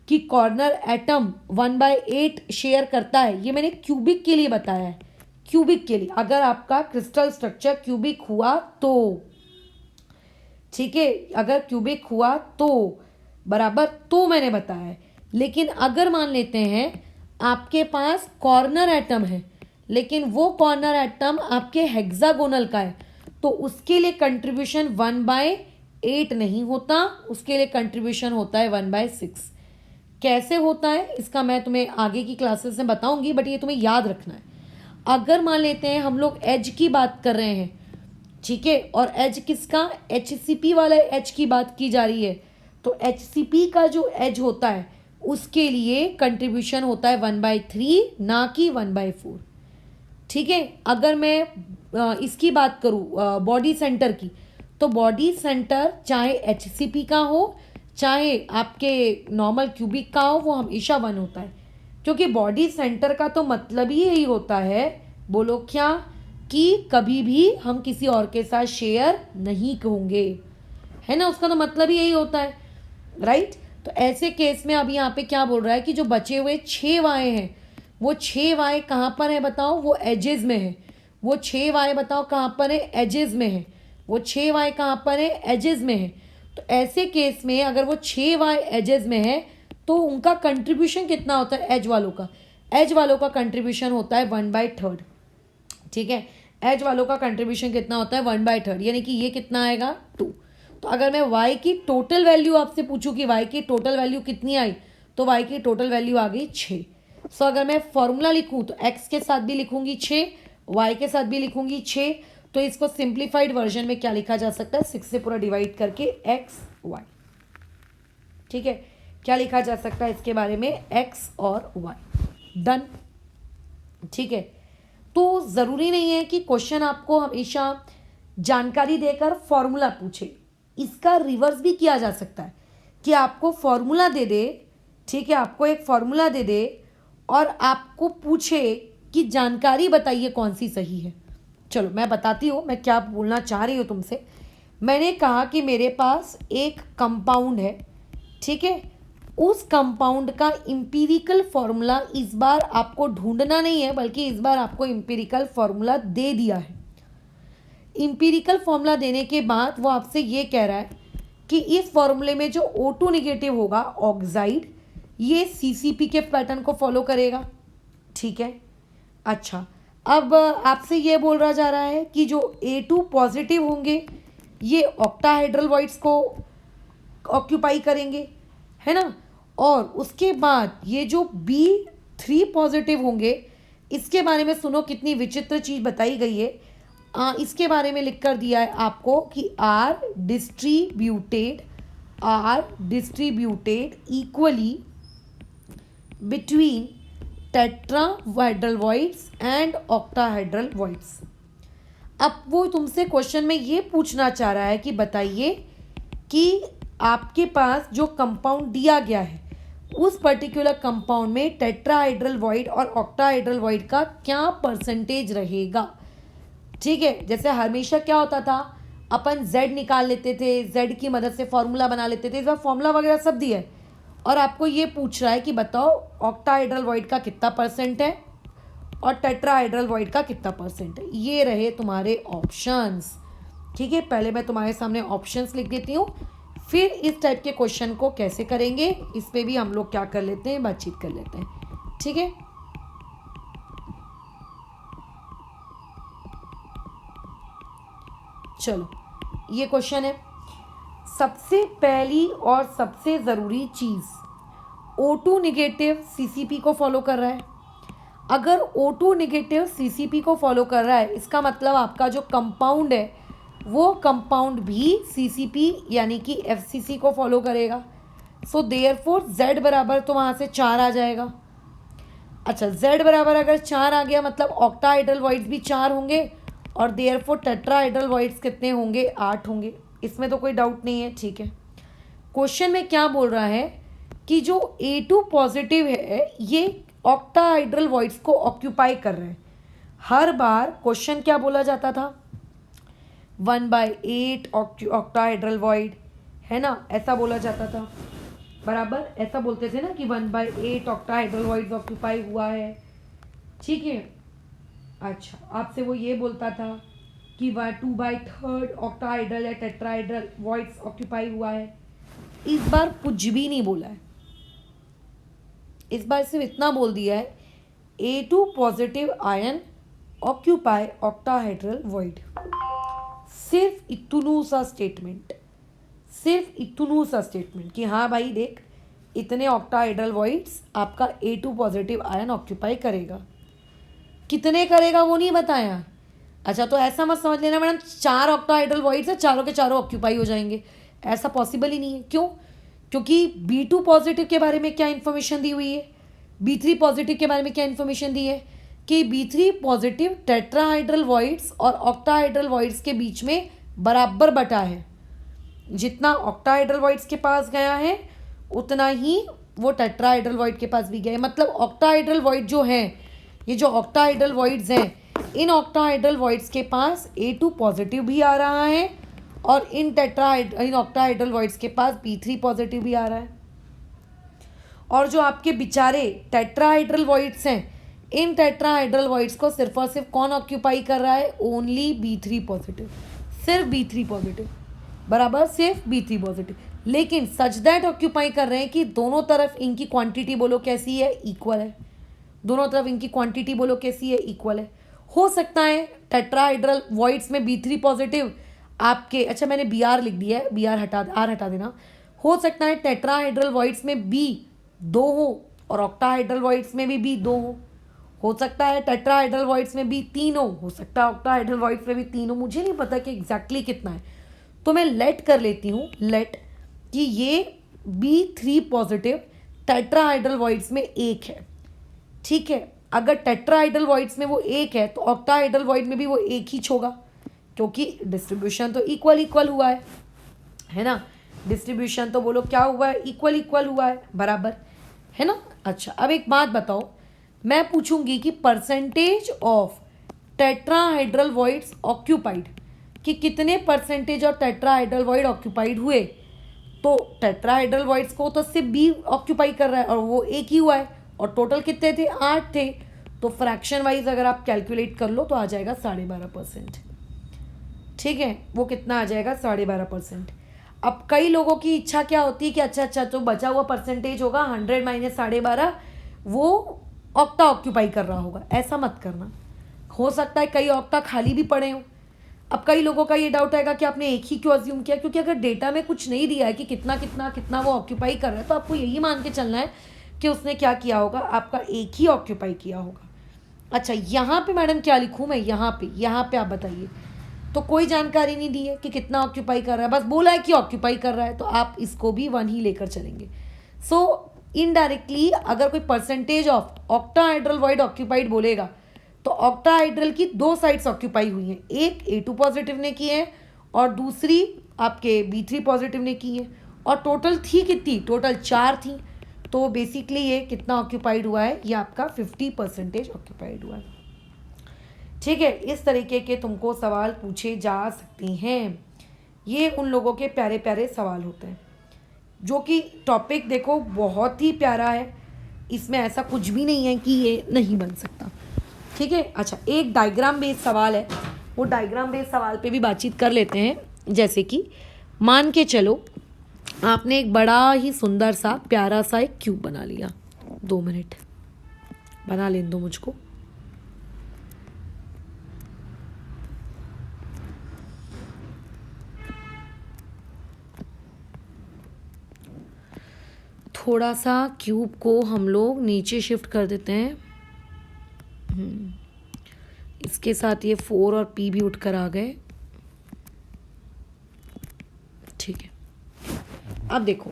कि कॉर्नर एटम 1/8 शेयर करता है, ये मैंने क्यूबिक के लिए बताया है, क्यूबिक के लिए। अगर आपका क्रिस्टल स्ट्रक्चर क्यूबिक हुआ तो, ठीक है, अगर क्यूबिक हुआ तो बराबर, तो मैंने बताया है। लेकिन अगर मान लेते हैं आपके पास कॉर्नर एटम है लेकिन वो कॉर्नर एटम आपके हेक्सागोनल का है, तो उसके लिए कंट्रीब्यूशन 1/8 नहीं होता, उसके लिए कंट्रीब्यूशन होता है 1/6। कैसे होता है इसका मैं तुम्हें आगे की क्लासेस में बताऊंगी, बट ये तुम्हें याद रखना है। अगर मान लेते हैं हम लोग एज की बात कर रहे हैं, ठीक है, और एज किसका, HCP वाला एज की बात की जा रही है, तो HCP का जो एज होता है उसके लिए कंट्रीब्यूशन होता है 1/3, ना कि 1/4। ठीक है। अगर मैं इसकी बात करूँ बॉडी सेंटर की, तो बॉडी सेंटर चाहे HCP का हो चाहे आपके नॉर्मल क्यूबिक का हो, वो हमेशा 1 होता है, क्योंकि बॉडी सेंटर का तो मतलब ही यही होता है, बोलो क्या, कि कभी भी हम किसी और के साथ शेयर नहीं होंगे, है ना, उसका तो मतलब ही यही होता है, राइट। तो ऐसे केस में अब यहाँ पे क्या बोल रहा है कि जो बचे हुए 6 वाई हैं, वो 6 वाई कहाँ पर है बताओ, वो एजेस में है। वो 6 वाई बताओ कहाँ पर है, एजेस में है। वो 6 वाई कहाँ पर है, एजेस में है। तो ऐसे केस में अगर वो 6 वाई एजेस में है तो उनका कंट्रीब्यूशन कितना होता है, एज वालों का, एज वालों का कंट्रीब्यूशन होता है 1/3। ठीक है, एज वालों का कंट्रीब्यूशन कितना होता है 1/3, यानी कि ये कितना आएगा 2। तो अगर मैं y की टोटल वैल्यू आपसे पूछूं कि y की टोटल वैल्यू कितनी आई, तो y की टोटल वैल्यू आ गई 6। सो अगर मैं फॉर्मूला लिखूं तो x के साथ भी लिखूंगी 6, y के साथ भी लिखूंगी 6। तो इसको सिंप्लीफाइड वर्जन में क्या लिखा जा सकता है, 6 से पूरा डिवाइड करके x y। ठीक है, क्या लिखा जा सकता है इसके बारे में, x और y। डन। ठीक है, तो ज़रूरी नहीं है कि क्वेश्चन आपको हमेशा जानकारी देकर फॉर्मूला पूछे, इसका रिवर्स भी किया जा सकता है कि आपको फॉर्मूला दे दे, ठीक है, आपको एक फॉर्मूला दे दे और आपको पूछे कि जानकारी बताइए कौन सी सही है। चलो मैं बताती हूँ मैं क्या बोलना चाह रही हूँ तुमसे। मैंने कहा कि मेरे पास एक कंपाउंड है, ठीक है, उस कंपाउंड का इम्पीरिकल फॉर्मूला इस बार आपको ढूंढना नहीं है, बल्कि इस बार आपको इम्पीरिकल फॉर्मूला दे दिया है। इम्पीरिकल फॉर्मूला देने के बाद वो आपसे ये कह रहा है कि इस फॉर्मूले में जो O2 निगेटिव होगा ऑक्साइड, ये CCP के पैटर्न को फॉलो करेगा। ठीक है, अच्छा, अब आपसे ये बोल रहा जा रहा है कि जो A2 पॉजिटिव होंगे ये ऑक्टाहाइड्रल वॉइड्स को ऑक्यूपाई करेंगे, है ना, और उसके बाद ये जो B3 पॉजिटिव होंगे, इसके बारे में सुनो कितनी विचित्र चीज़ बताई गई है। इसके बारे में लिख कर दिया है आपको कि are distributed equally between tetrahedral voids and octahedral voids. अब वो तुमसे क्वेश्चन में ये पूछना चाह रहा है कि बताइए कि आपके पास जो कंपाउंड दिया गया है उस पर्टिकुलर कंपाउंड में टेट्राहेड्रल वॉइड और ऑक्टाहेड्रल वॉइड का क्या परसेंटेज रहेगा। ठीक है, जैसे हमेशा क्या होता था, अपन Z निकाल लेते थे, Z की मदद से फॉर्मूला बना लेते थे, इस बार फॉर्मूला वगैरह सब दिया है और आपको ये पूछ रहा है कि बताओ ऑक्टाहाइड्रल वॉइड का कितना परसेंट है और टेट्राहाइड्रल वॉइड का कितना परसेंट है। ये रहे तुम्हारे ऑप्शंस। ठीक है, पहले मैं तुम्हारे सामने ऑप्शंस लिख देती हूँ, फिर इस टाइप के क्वेश्चन को कैसे करेंगे इस पर भी हम लोग क्या कर लेते हैं, बातचीत कर लेते हैं। ठीक है, चलो ये क्वेश्चन है। सबसे पहली और सबसे ज़रूरी चीज़, O2 निगेटिव CCP को फॉलो कर रहा है। अगर O2 निगेटिव CCP को फॉलो कर रहा है, इसका मतलब आपका जो कंपाउंड है वो कंपाउंड भी CCP यानी कि FCC को फॉलो करेगा। सो देयरफॉर Z बराबर तो वहाँ से 4 आ जाएगा। अच्छा, Z बराबर अगर 4 आ गया मतलब ऑक्टाहाइड्रल वॉइड्स भी 4 होंगे और देयरफॉर टेट्राहाइड्रल वॉइड्स कितने होंगे, 8 होंगे। इसमें तो कोई डाउट नहीं है। ठीक है, क्वेश्चन में क्या बोल रहा है कि जो A2 पॉजिटिव है ये ऑक्टाहाइड्रल वॉइड्स को ऑक्यूपाई कर रहे हैं। हर बार क्वेश्चन क्या बोला जाता था, 1/8 ऑक्टाहाइड्रल वॉइड, है ना, ऐसा बोला जाता था, बराबर ऐसा बोलते थे ना कि 1/8 ऑक्टाहाइड्रल वॉइड्स ऑक्यूपाई हुआ है। ठीक है, अच्छा, आपसे वो ये बोलता था कि 2/3 ऑक्टाहाइड्रल या टेट्राहाइड्रल वॉइड्स ऑक्यूपाई हुआ है। इस बार कुछ भी नहीं बोला है, इस बार सिर्फ इतना बोल दिया है A2 positive ion occupy octahedral void, सिर्फ इतनू सा स्टेटमेंट, सिर्फ इतनू सा स्टेटमेंट कि हाँ भाई देख इतने ऑक्टाहेड्रल वॉइड्स आपका A2 पॉजिटिव आयन ऑक्यूपाई करेगा, कितने करेगा वो नहीं बताया। अच्छा तो ऐसा मत समझ लेना मैडम 4 ऑक्टाहेड्रल वॉइड्स है, चारों के चारों ऑक्यूपाई हो जाएंगे, ऐसा पॉसिबल ही नहीं है। क्यों? क्योंकि B2 पॉजिटिव के बारे में क्या इन्फॉर्मेशन दी हुई है, B3 पॉजिटिव के बारे में क्या इन्फॉर्मेशन दी है कि B3 पॉजिटिव टेट्राहाइड्रल वॉइड्स और ऑक्टाहाइड्रल वॉइड्स के बीच में बराबर बटा है। जितना ऑक्टाहाइड्रल वॉइड्स के पास गया है उतना ही वो टेट्राहाइड्रल वॉइड के पास भी गया है। मतलब ऑक्टाहाइड्रल वॉइड जो है, ये जो ऑक्टाहाइड्रल वॉइड्स हैं, इन ऑक्टाहाइड्रल वॉइड्स के पास A2 पॉजिटिव भी आ रहा है और इन ऑक्टाहाइड्रल वॉइड्स के पास B3 पॉजिटिव भी आ रहा है। और जो आपके बेचारे टेट्राहाइड्रल वॉइड्स हैं, इन टेट्राहाइड्रल वॉइड्स को सिर्फ और सिर्फ कौन ऑक्यूपाई कर रहा है? ओनली B3 पॉजिटिव, सिर्फ B3 पॉजिटिव, बराबर सिर्फ B3 पॉजिटिव। लेकिन सच दैट ऑक्यूपाई कर रहे हैं कि दोनों तरफ इनकी क्वांटिटी बोलो कैसी है? इक्वल है। दोनों तरफ इनकी क्वांटिटी बोलो कैसी है? इक्वल है। हो सकता है टेट्राहाइड्रल वॉइड्स में B3 पॉजिटिव आपके, अच्छा मैंने Br लिख दिया है, Br हटा देना। हो सकता है टेट्राहाइड्रल वॉइड्स में B 2 हो और ऑक्टाहाइड्रल वॉइड्स में भी B 2 हो सकता है टेट्राहाइड्रल वॉइड्स में B 3 हो सकता है ऑक्टाहाइड्रल वॉइड्स में भी 3 हो। मुझे नहीं पता कि एग्जैक्टली कितना है, तो मैं लेट कर लेती हूँ, लेट कि ये B3 पॉजिटिव टेट्राहाइड्रल वॉइड्स में 1 है। ठीक है, अगर टेट्राहाइड्रल वॉइड्स में वो 1 है तो ऑक्टाहाइड्रल वॉइड में भी वो 1 ही होगा, क्योंकि डिस्ट्रीब्यूशन तो इक्वल हुआ है ना। डिस्ट्रीब्यूशन तो बोलो क्या हुआ है? इक्वल हुआ है, बराबर है ना। अच्छा अब एक बात बताओ, मैं पूछूंगी कि percentage of tetrahedral voids occupied, कि कितने percentage of tetrahedral void occupied हुए, तो टेट्राहाइड्रल वॉइड्स को तो सिर्फ B ऑक्यूपाई कर रहा है और वो 1 ही हुआ है, और टोटल कितने थे? 8 थे। तो फ्रैक्शन वाइज अगर आप कैलकुलेट कर लो तो आ जाएगा 12.5%। ठीक है, वो कितना आ जाएगा? 12.5%। अब कई लोगों की इच्छा क्या होती है कि अच्छा तो बचा हुआ परसेंटेज होगा 100 माइनस 12.5, वो ऑक्टा ऑक्यूपाई कर रहा होगा। ऐसा मत करना, हो सकता है कई ऑक्टा खाली भी पड़े हों। अब कई लोगों का ये डाउट आएगा कि आपने एक ही क्यों अज्यूम किया, क्योंकि अगर डेटा में कुछ नहीं दिया है कि कितना कितना कितना वो ऑक्यूपाई कर रहा है, तो आपको यही मान के चलना है कि उसने क्या किया होगा, आपका एक ही ऑक्यूपाई किया होगा। अच्छा यहाँ पे मैडम क्या लिखूँ मैं? यहाँ पे आप बताइए। तो कोई जानकारी नहीं दी है कि कितना ऑक्यूपाई कर रहा है, बस बोला है कि ऑक्यूपाई कर रहा है, तो आप इसको भी 1 ही लेकर चलेंगे। सो इनडायरेक्टली अगर कोई percentage of octahedral void occupied बोलेगा तो ऑक्टाहाइड्रल की 2 साइड्स ऑक्यूपाई हुई हैं, एक A2 पॉजिटिव ने की है और दूसरी आपके B3 पॉजिटिव ने की है, और टोटल थी कितनी? टोटल 4 थी। तो बेसिकली ये कितना ऑक्यूपाइड हुआ है? ये आपका 50% ऑक्यूपाइड हुआ है। ठीक है, इस तरीके के तुमको सवाल पूछे जा सकते हैं। ये उन लोगों के प्यारे प्यारे सवाल होते हैं जो कि टॉपिक देखो बहुत ही प्यारा है, इसमें ऐसा कुछ भी नहीं है कि ये नहीं बन सकता। ठीक है, अच्छा एक डायग्राम बेस्ड सवाल है, वो डायग्राम बेस्ड सवाल पे भी बातचीत कर लेते हैं। जैसे कि मान के चलो आपने एक बड़ा ही सुंदर सा प्यारा सा एक क्यूब बना लिया। 2 मिनट बना लेने दो मुझको। थोड़ा सा क्यूब को हम लोग नीचे शिफ्ट कर देते हैं। इसके साथ ये 4 और P भी उठकर आ गए। ठीक है, अब देखो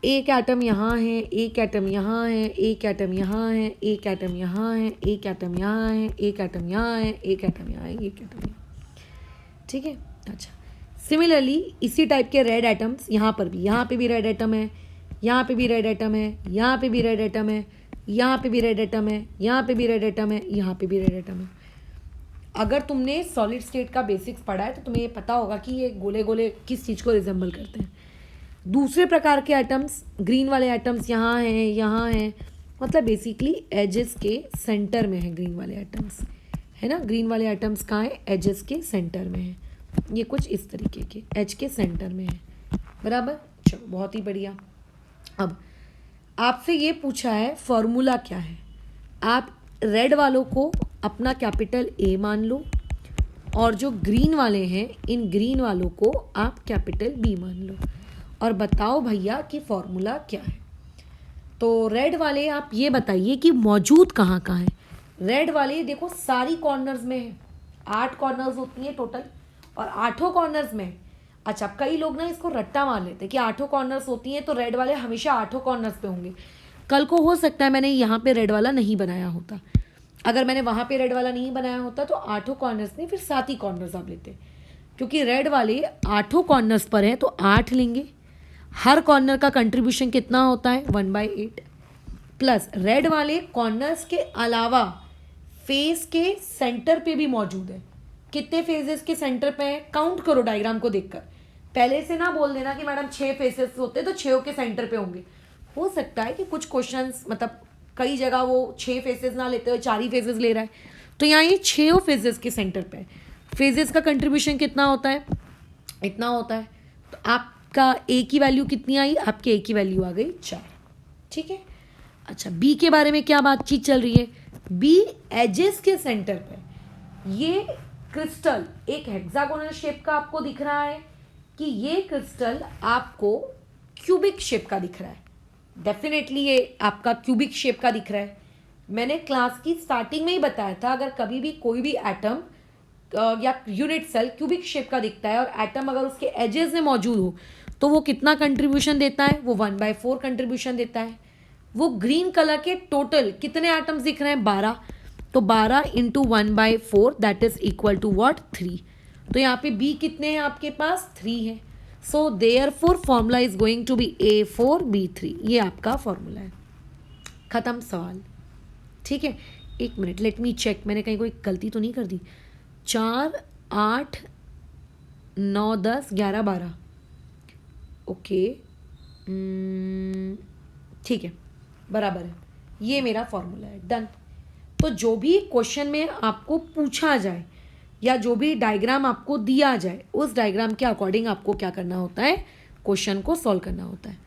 एक एटम यहाँ है, एक एटम यहाँ है, एक एटम यहाँ है, एक एटम यहाँ है, एक एटम यहाँ है, एक एटम यहाँ है, एक एटम यहाँ है, एक एटम यहाँ। ठीक है, अच्छा सिमिलरली इसी टाइप के रेड एटम्स यहाँ पर भी, यहाँ पे भी रेड एटम है, यहाँ पे भी रेड एटम है, यहाँ पे भी रेड एटम है, यहाँ पे भी रेड एटम है, यहाँ पे भी रेड एटम है, यहाँ पे भी रेड एटम है। अगर तुमने सॉलिड स्टेट का बेसिक्स पढ़ा है तो तुम्हें ये पता होगा कि ये गोले गोले किस चीज़ को रिजेंबल करते हैं। दूसरे प्रकार के एटम्स, ग्रीन वाले एटम्स यहाँ हैं, मतलब बेसिकली एजेस के सेंटर में है ग्रीन वाले एटम्स, है ना। ग्रीन वाले एटम्स कहाँ है? एजेस के सेंटर में है। ये कुछ इस तरीके के एज के सेंटर में है, बराबर। चलो बहुत ही बढ़िया। अब आपसे ये पूछा है फॉर्मूला क्या है। आप रेड वालों को अपना कैपिटल A मान लो और जो ग्रीन वाले हैं इन ग्रीन वालों को आप कैपिटल बी मान लो और बताओ भैया कि फॉर्मूला क्या है। तो रेड वाले आप ये बताइए कि मौजूद कहाँ कहाँ है। रेड वाले देखो सारी कॉर्नर्स में है, 8 कॉर्नर्स होती हैं टोटल और 8 कॉर्नर्स में। अच्छा, कई लोग ना इसको रट्टा मार लेते हैं कि 8 कॉर्नर्स होती हैं तो रेड वाले हमेशा 8 कॉर्नर्स पे होंगे। कल को हो सकता है मैंने यहाँ पे रेड वाला नहीं बनाया होता, अगर मैंने वहाँ पे रेड वाला नहीं बनाया होता तो 8 कॉर्नर्स नहीं फिर 7 ही कॉर्नर्स आप लेते। क्योंकि रेड वाले 8 कॉर्नर्स पर हैं तो 8 लेंगे। हर कॉर्नर का कंट्रीब्यूशन कितना होता है 1/8 प्लस रेड वाले कॉर्नर्स के अलावा फेस के सेंटर पे भी मौजूद है। कितने फेजेस के सेंटर पे हैं काउंट करो डायग्राम को देखकर। पहले से ना बोल देना कि मैडम 6 फेसेस होते तो 6 के सेंटर पे होंगे। हो सकता है कि कुछ क्वेश्चंस मतलब कई जगह वो 6 फेसेस ना लेते हुए 4 ही फेसेस ले रहा है, तो यहाँ ये 6 फेजेस के सेंटर पे है। फेजेस का कंट्रीब्यूशन कितना होता है, इतना होता है। तो आपका ए की वैल्यू कितनी आई, आपके ए की वैल्यू आ गई 4। ठीक है। अच्छा, बी के बारे में क्या बातचीत चल रही है। बी एजेस के सेंटर पे ये क्रिस्टल एक हेक्सागोनल शेप का आपको दिख रहा है कि ये क्रिस्टल आपको क्यूबिक शेप का दिख रहा है। डेफिनेटली ये आपका क्यूबिक शेप का दिख रहा है। मैंने क्लास की स्टार्टिंग में ही बताया था अगर कभी भी कोई भी एटम या यूनिट सेल क्यूबिक शेप का दिखता है और एटम अगर उसके एजेस में मौजूद हो तो वो कितना कंट्रीब्यूशन देता है, वो 1/4 कंट्रीब्यूशन देता है। वो ग्रीन कलर के टोटल कितने एटम्स दिख रहे हैं 12, तो 12 into 1/4 that is equal to what 3। तो यहाँ पे बी कितने हैं आपके पास 3 है। So therefore formula is going to be A4B3। ये आपका फॉर्मूला है। खत्म सवाल। ठीक है, एक मिनट लेट मी चेक मैंने कहीं कोई गलती तो नहीं कर दी। 4 8 9 10 11 12 ओके, ठीक है बराबर है। ये मेरा फॉर्मूला है, डन। तो जो भी क्वेश्चन में आपको पूछा जाए या जो भी डायग्राम आपको दिया जाए उस डायग्राम के अकॉर्डिंग आपको क्या करना होता है, क्वेश्चन को सॉल्व करना होता है।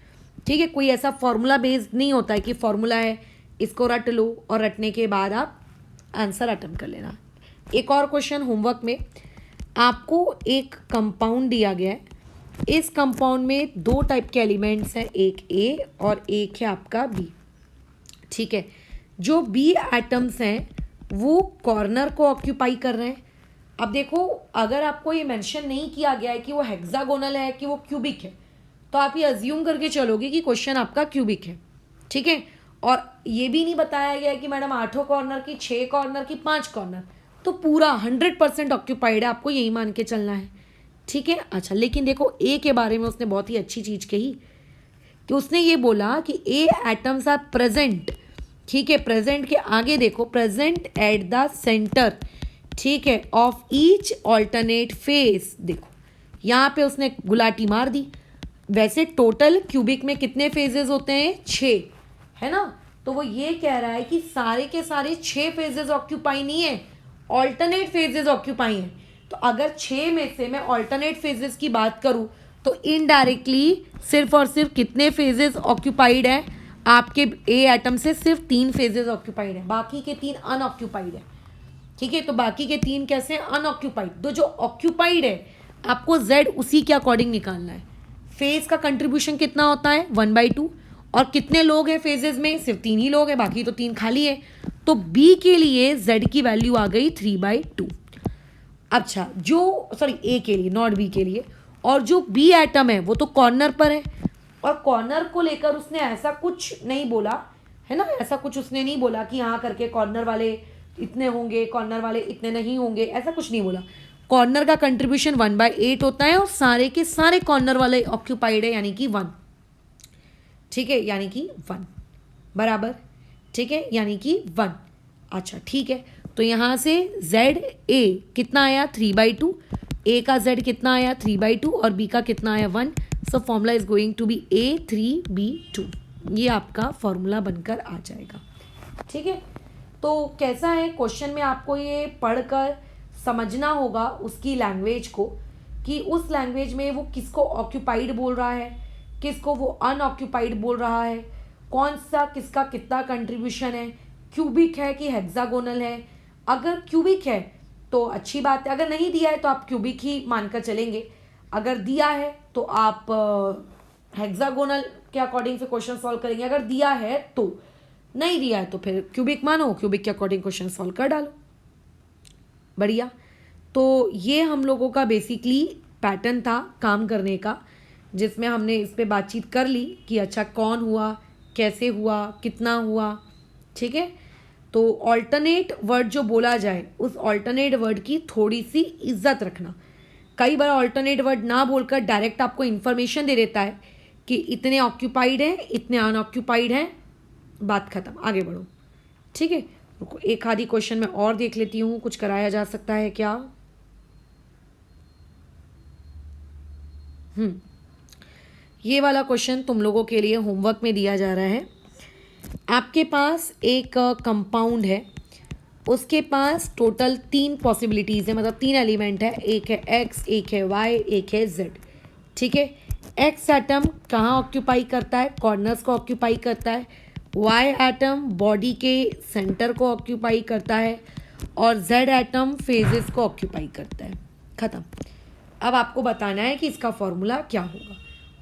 ठीक है, कोई ऐसा फॉर्मूला बेस्ड नहीं होता है कि फॉर्मूला है इसको रट लो और रटने के बाद आप आंसर अटेम्प्ट कर लेना। एक और क्वेश्चन होमवर्क में आपको एक कंपाउंड दिया गया है। इस कंपाउंड में 2 टाइप के एलिमेंट्स हैं, एक ए और एक है आपका बी। ठीक है, जो बी एटम्स हैं वो कॉर्नर को ऑक्यूपाई कर रहे हैं। अब देखो अगर आपको ये मेंशन नहीं किया गया है कि वो हेक्सागोनल है कि वो क्यूबिक है तो आप ये अज्यूम करके चलोगे कि क्वेश्चन आपका क्यूबिक है। ठीक है, और ये भी नहीं बताया गया है कि मैडम 8 कॉर्नर की 6 कॉर्नर की 5 कॉर्नर, तो पूरा 100% ऑक्यूपाइड है, आपको यही मान के चलना है। ठीक है। अच्छा, लेकिन देखो ए के बारे में उसने बहुत ही अच्छी चीज़ कही कि उसने ये बोला कि ए एटम्स आर प्रेजेंट। ठीक है, प्रेजेंट के आगे देखो, प्रेजेंट एट द सेंटर, ठीक है, ऑफ ईच ऑल्टरनेट फेस। देखो यहाँ पे उसने गुलाटी मार दी। वैसे टोटल क्यूबिक में कितने फेजेस होते हैं 6, है ना। तो वो ये कह रहा है कि सारे के सारे 6 फेजेस ऑक्यूपाई नहीं है, ऑल्टरनेट फेजेस ऑक्यूपाई हैं। तो अगर 6 में से मैं ऑल्टरनेट फेजेस की बात करूं तो इनडायरेक्टली सिर्फ और सिर्फ कितने फेजेस ऑक्यूपाइड है, आपके ए एटम से सिर्फ 3 फेजेस ऑक्यूपाइड है, बाकी के 3 अनऑक्यूपाइड है। ठीक है, तो बाकी के 3 कैसे हैं, अनऑक्यूपाइड। तो जो ऑक्यूपाइड है आपको जेड उसी के अकॉर्डिंग निकालना है। फेज का कंट्रीब्यूशन कितना होता है 1/2, और कितने लोग हैं फेजेस में, सिर्फ 3 ही लोग हैं, बाकी तो 3 खाली है। तो बी के लिए जेड की वैल्यू आ गई 3/2। अच्छा, जो सॉरी ए के लिए, नॉट बी के लिए। और जो बी एटम है वो तो कॉर्नर पर है, और कॉर्नर को लेकर उसने ऐसा कुछ नहीं बोला, है ना, ऐसा कुछ उसने नहीं बोला कि यहाँ करके कॉर्नर वाले इतने होंगे, कॉर्नर वाले इतने नहीं होंगे, ऐसा कुछ नहीं बोला। कॉर्नर का कंट्रीब्यूशन 1/8 होता है और सारे के सारे कॉर्नर वाले ऑक्यूपाइड है, यानी कि 1। ठीक है, यानी कि 1 बराबर। ठीक है, यानी कि 1। अच्छा ठीक है, तो यहाँ से जेड ए कितना आया 3/2, ए का जेड कितना आया 3/2 और बी का कितना आया 1। So formula is going to be A3B2। ये आपका फॉर्मूला बनकर आ जाएगा। ठीक है, तो कैसा है क्वेश्चन में आपको ये पढ़कर समझना होगा उसकी लैंग्वेज को, कि उस लैंग्वेज में वो किसको ऑक्यूपाइड बोल रहा है, किसको वो अनऑक्यूपाइड बोल रहा है, कौन सा किसका कितना कंट्रीब्यूशन है, क्यूबिक है कि हेक्सागोनल है। अगर क्यूबिक है तो अच्छी बात है। अगर नहीं दिया है तो आप क्यूबिक ही मानकर चलेंगे, अगर दिया है तो आप हेक्सागोनल के अकॉर्डिंग से क्वेश्चन सॉल्व करेंगे, अगर दिया है तो। नहीं दिया है तो फिर क्यूबिक मानो, क्यूबिक के अकॉर्डिंग क्वेश्चन सॉल्व कर डालो। बढ़िया। तो ये हम लोगों का बेसिकली पैटर्न था काम करने का, जिसमें हमने इस पे बातचीत कर ली कि अच्छा कौन हुआ, कैसे हुआ, कितना हुआ। ठीक है। तो ऑल्टरनेट वर्ड जो बोला जाए उस ऑल्टरनेट वर्ड की थोड़ी सी इज्जत रखना। कई बार ऑल्टरनेट वर्ड ना बोलकर डायरेक्ट आपको इन्फॉर्मेशन दे देता है कि इतने ऑक्यूपाइड हैं, इतने अनऑक्यूपाइड हैं, बात खत्म, आगे बढ़ो। ठीक है। रुको एक आधी क्वेश्चन में और देख लेती हूँ, कुछ कराया जा सकता है क्या। ये वाला क्वेश्चन तुम लोगों के लिए होमवर्क में दिया जा रहा है। आपके पास एक कंपाउंड है, उसके पास टोटल 3 पॉसिबिलिटीज़ है, मतलब 3 एलिमेंट है, एक है एक्स, एक है वाई, एक है जेड। ठीक है। एक्स एटम कहाँ ऑक्यूपाई करता है, कॉर्नर्स को ऑक्यूपाई करता है। वाई एटम बॉडी के सेंटर को ऑक्यूपाई करता है, और जेड एटम फेजेस को ऑक्यूपाई करता है। ख़त्म। अब आपको बताना है कि इसका फॉर्मूला क्या होगा।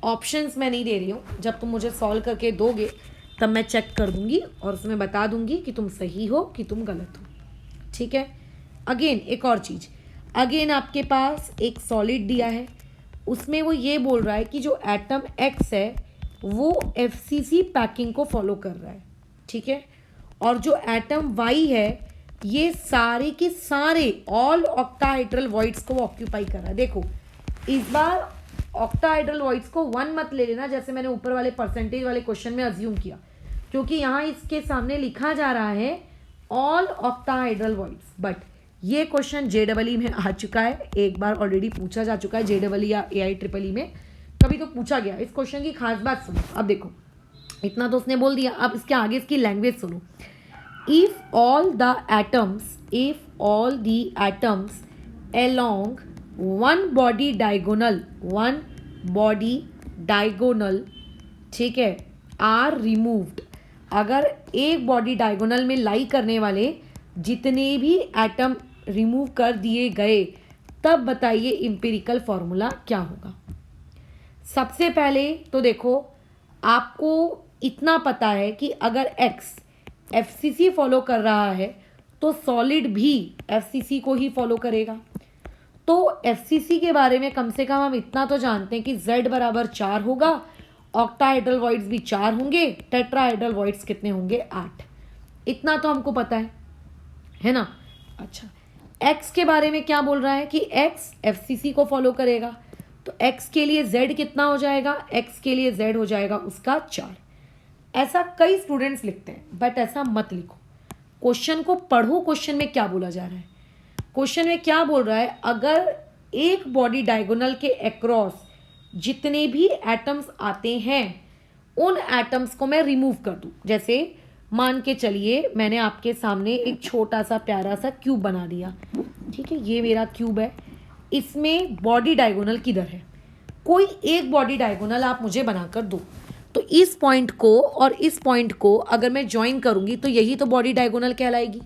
ऑप्शंस मैं नहीं दे रही हूँ, जब तुम मुझे सॉल्व करके दोगे तब मैं चेक कर दूंगी और उसमें बता दूंगी कि तुम सही हो कि तुम गलत हो। ठीक है। अगेन एक और चीज़, अगेन आपके पास एक सॉलिड दिया है, उसमें वो ये बोल रहा है कि जो एटम एक्स है वो एफसीसी पैकिंग को फॉलो कर रहा है। ठीक है। और जो एटम वाई है ये सारे के सारे ऑल ऑक्टाहाइड्रल वॉइड्स को ऑक्यूपाई कर रहा है। देखो इस बार ऑक्टाहाइड्रल वॉइड्स को 1 मत ले लेना, जैसे मैंने ऊपर वाले परसेंटेज वाले क्वेश्चन में अज्यूम किया, क्योंकि यहाँ इसके सामने लिखा जा रहा है ऑल ऑक्टाहाइड्रल वॉइड्स। बट ये क्वेश्चन JEE में आ चुका है, एक बार ऑलरेडी पूछा जा चुका है JEE या AIEEE में, कभी तो पूछा गया। इस क्वेश्चन की खास बात सुनो। अब देखो इतना तो उसने बोल दिया, अब इसके आगे इसकी लैंग्वेज सुनो। If all the atoms along one body diagonal, ठीक है, आर रिमूव्ड, अगर एक बॉडी डायगोनल में लाई करने वाले जितने भी एटम रिमूव कर दिए गए, तब बताइए इंपेरिकल फॉर्मूला क्या होगा। सबसे पहले तो देखो आपको इतना पता है कि अगर एक्स एफसीसी फॉलो कर रहा है तो सॉलिड भी एफसीसी को ही फॉलो करेगा। तो एफसीसी के बारे में कम से कम हम इतना तो जानते हैं कि Z बराबर 4 होगा, ऑक्टाहाइड्रल वॉइड्स भी 4 होंगे, टेट्राहाइड्रल वॉइड्स कितने होंगे 8। इतना तो हमको पता है ना। अच्छा एक्स के बारे में क्या बोल रहा है कि एक्स एफसीसी को फॉलो करेगा, तो एक्स के लिए Z कितना हो जाएगा, एक्स के लिए Z हो जाएगा उसका 4। ऐसा कई स्टूडेंट्स लिखते हैं, बट ऐसा मत लिखो। क्वेश्चन को पढ़ो, क्वेश्चन में क्या बोला जा रहा है। क्वेश्चन में क्या बोल रहा है, अगर एक बॉडी डायगोनल के अक्रॉस जितने भी एटम्स आते हैं उन एटम्स को मैं रिमूव कर दूं। जैसे मान के चलिए मैंने आपके सामने एक छोटा सा प्यारा सा क्यूब बना दिया। ठीक है, ये मेरा क्यूब है, इसमें बॉडी डायगोनल किधर है, कोई एक बॉडी डायगोनल आप मुझे बनाकर दो। तो इस पॉइंट को और इस पॉइंट को अगर मैं ज्वाइन करूंगी तो यही तो बॉडी डायगोनल कहलाएगी।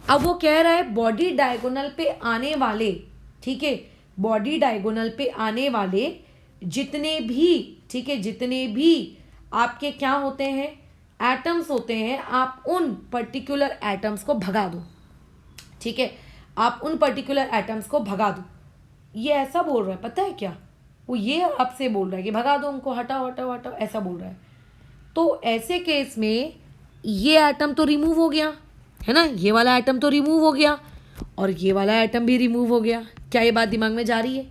अब वो कह रहा है बॉडी डायगोनल पे आने वाले, ठीक है, बॉडी डायगोनल पे आने वाले जितने भी, ठीक है, जितने भी आपके क्या होते हैं एटम्स होते हैं, आप उन पर्टिकुलर एटम्स को भगा दो। ठीक है, आप उन पर्टिकुलर एटम्स को भगा दो। ये ऐसा बोल रहा है, पता है क्या, वो ये आपसे बोल रहा है कि भगा दो उनको, हटाओ हटाओ हटाओ, ऐसा बोल रहा है। तो ऐसे केस में ये एटम तो रिमूव हो गया है ना, ये वाला एटम तो रिमूव हो गया और ये वाला एटम भी रिमूव हो गया। क्या ये बात दिमाग में जा रही है?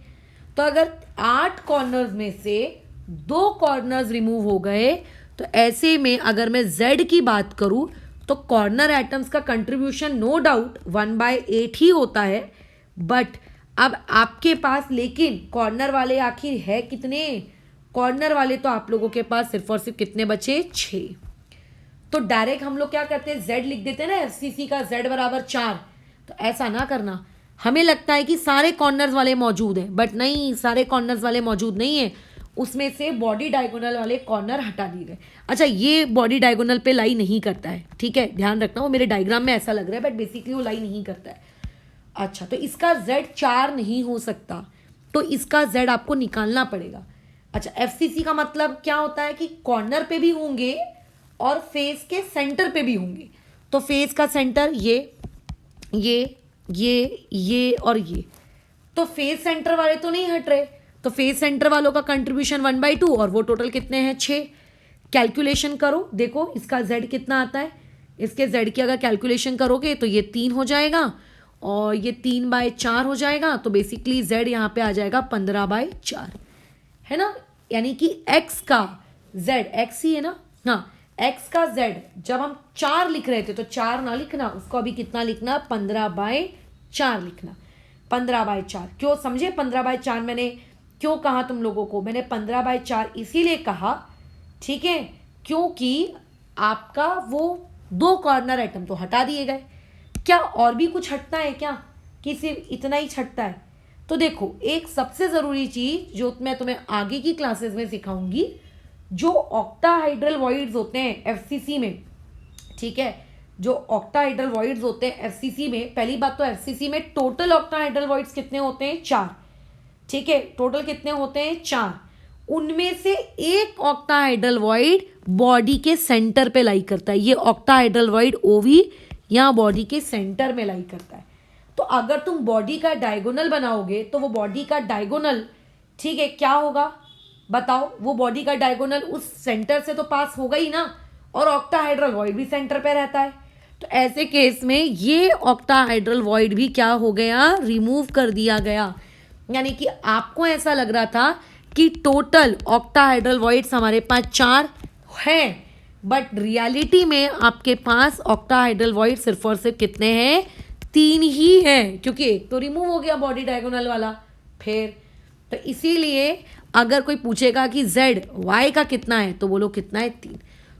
तो अगर 8 कॉर्नर्स में से 2 कॉर्नर्स रिमूव हो गए तो ऐसे में अगर मैं Z की बात करूं तो कॉर्नर एटम्स का कंट्रीब्यूशन नो डाउट 1/8 ही होता है। बट अब आपके पास लेकिन कॉर्नर वाले आखिर है कितने, कॉर्नर वाले तो आप लोगों के पास सिर्फ और सिर्फ कितने बचे, 6। तो डायरेक्ट हम लोग क्या करते हैं, Z लिख देते हैं ना, एफसीसी का Z बराबर 4। तो ऐसा ना करना, हमें लगता है कि सारे कॉर्नर्स वाले मौजूद हैं, बट नहीं, सारे कॉर्नर्स वाले मौजूद नहीं है, उसमें से बॉडी डायगोनल वाले कॉर्नर हटा दिए गए। अच्छा, ये बॉडी डायगोनल पे लाई नहीं करता है, ठीक है, ध्यान रखना, वो मेरे डायग्राम में ऐसा लग रहा है बट बेसिकली वो लाई नहीं करता है। अच्छा, तो इसका z 4 नहीं हो सकता, तो इसका z आपको निकालना पड़ेगा। अच्छा, एफसीसी का मतलब क्या होता है कि कॉर्नर पे भी होंगे और फेस के सेंटर पे भी होंगे। तो फेस का सेंटर ये और ये, तो फेस सेंटर वाले तो नहीं हट रहे, तो फेस सेंटर वालों का कंट्रीब्यूशन 1/2 और वो टोटल कितने हैं 6। कैलकुलेशन करो, देखो इसका z कितना आता है, इसके z की अगर कैलकुलेशन करोगे तो ये 3 हो जाएगा और ये 3/4 हो जाएगा, तो बेसिकली z यहाँ पे आ जाएगा 15/4, है ना। यानी कि x का z, x ही है ना, हाँ, x का z जब हम 4 लिख रहे थे तो 4 ना लिखना, उसको अभी कितना लिखना, 15/4 लिखना। 15/4 क्यों समझे, 15/4 मैंने क्यों कहा तुम लोगों को, मैंने 15/4 इसीलिए कहा, ठीक है, क्योंकि आपका वो 2 कॉर्नर आइटम तो हटा दिए गए। क्या और भी कुछ हटता है क्या, कि सिर्फ इतना ही हटता है? तो देखो, एक सबसे ज़रूरी चीज़ जो मैं तुम्हें आगे की क्लासेस में सिखाऊंगी, जो ऑक्टाहाइड्रल वॉइड्स होते हैं एफसीसी में, ठीक है, जो ऑक्टाहाइड्रल वॉइड्स होते हैं एफसीसी में, पहली बात तो एफसीसी में टोटल ऑक्टाहाइड्रल वॉइड्स कितने होते हैं, 4, ठीक है, टोटल कितने होते हैं, 4। उनमें से एक ऑक्टाहाइड्रल वॉइड बॉडी के सेंटर पे लाई करता है, ये ऑक्टाहाइड्रल वॉइड ओवी यहाँ बॉडी के सेंटर में लाई करता है। तो अगर तुम बॉडी का डायगोनल बनाओगे तो वो बॉडी का डायगोनल, ठीक है, क्या होगा बताओ, वो बॉडी का डायगोनल उस सेंटर से तो पास होगा ही ना, और ऑक्टाहाइड्रल वॉइड भी सेंटर पे रहता है। तो ऐसे केस में ये ऑक्टाहाइड्रल वॉइड भी क्या हो गया, रिमूव कर दिया गया। यानी कि आपको ऐसा लग रहा था कि टोटल ऑक्टाहाइड्रल वॉइड्स हमारे पास 4 हैं, बट रियलिटी में आपके पास ऑक्टाहाइड्रल वॉइड सिर्फ और सिर्फ कितने हैं, 3 ही हैं, क्योंकि एक तो रिमूव हो गया बॉडी डायगोनल वाला। फिर तो इसीलिए अगर कोई पूछेगा कि z y का कितना है तो बोलो कितना है, 3।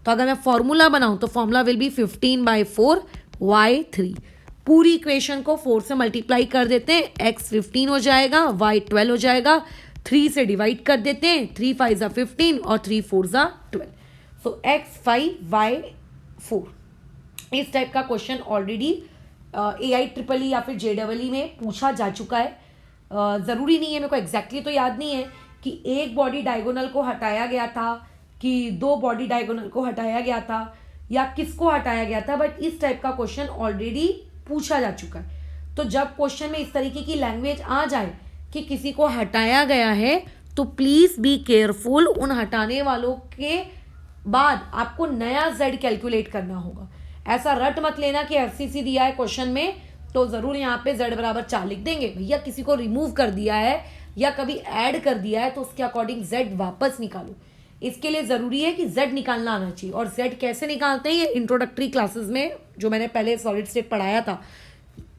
तो अगर मैं फॉर्मूला बनाऊं तो फॉर्मूला विल बी 15/4 y3। पूरी इक्वेशन को 4 से मल्टीप्लाई कर देते हैं, x 15 हो जाएगा, y 12 हो जाएगा, 3 से डिवाइड कर देते हैं, 3 5 ज़ा 15 और 3 4 ज़ा 12। सो x 5 y 4। इस टाइप का क्वेश्चन ऑलरेडी AIEEE या फिर JEE में पूछा जा चुका है। ज़रूरी नहीं है, मेरे को एग्जैक्टली तो याद नहीं है कि एक बॉडी डायगोनल को हटाया गया था कि 2 बॉडी डायगोनल को हटाया गया था या किसको हटाया गया था, बट इस टाइप का क्वेश्चन ऑलरेडी पूछा जा चुका है। तो जब क्वेश्चन में इस तरीके की लैंग्वेज आ जाए कि किसी को हटाया गया है, तो प्लीज़ बी केयरफुल, उन हटाने वालों के बाद आपको नया z कैलकुलेट करना होगा। ऐसा रट मत लेना कि एफसीसी दिया है क्वेश्चन में तो ज़रूर यहाँ पे z बराबर 4 लिख देंगे। भैया किसी को रिमूव कर दिया है या कभी ऐड कर दिया है तो उसके अकॉर्डिंग z वापस निकालो। इसके लिए ज़रूरी है कि z निकालना आना चाहिए। और z कैसे निकालते हैं, ये इंट्रोडक्टरी क्लासेस में जो मैंने पहले सॉलिड स्टेट पढ़ाया था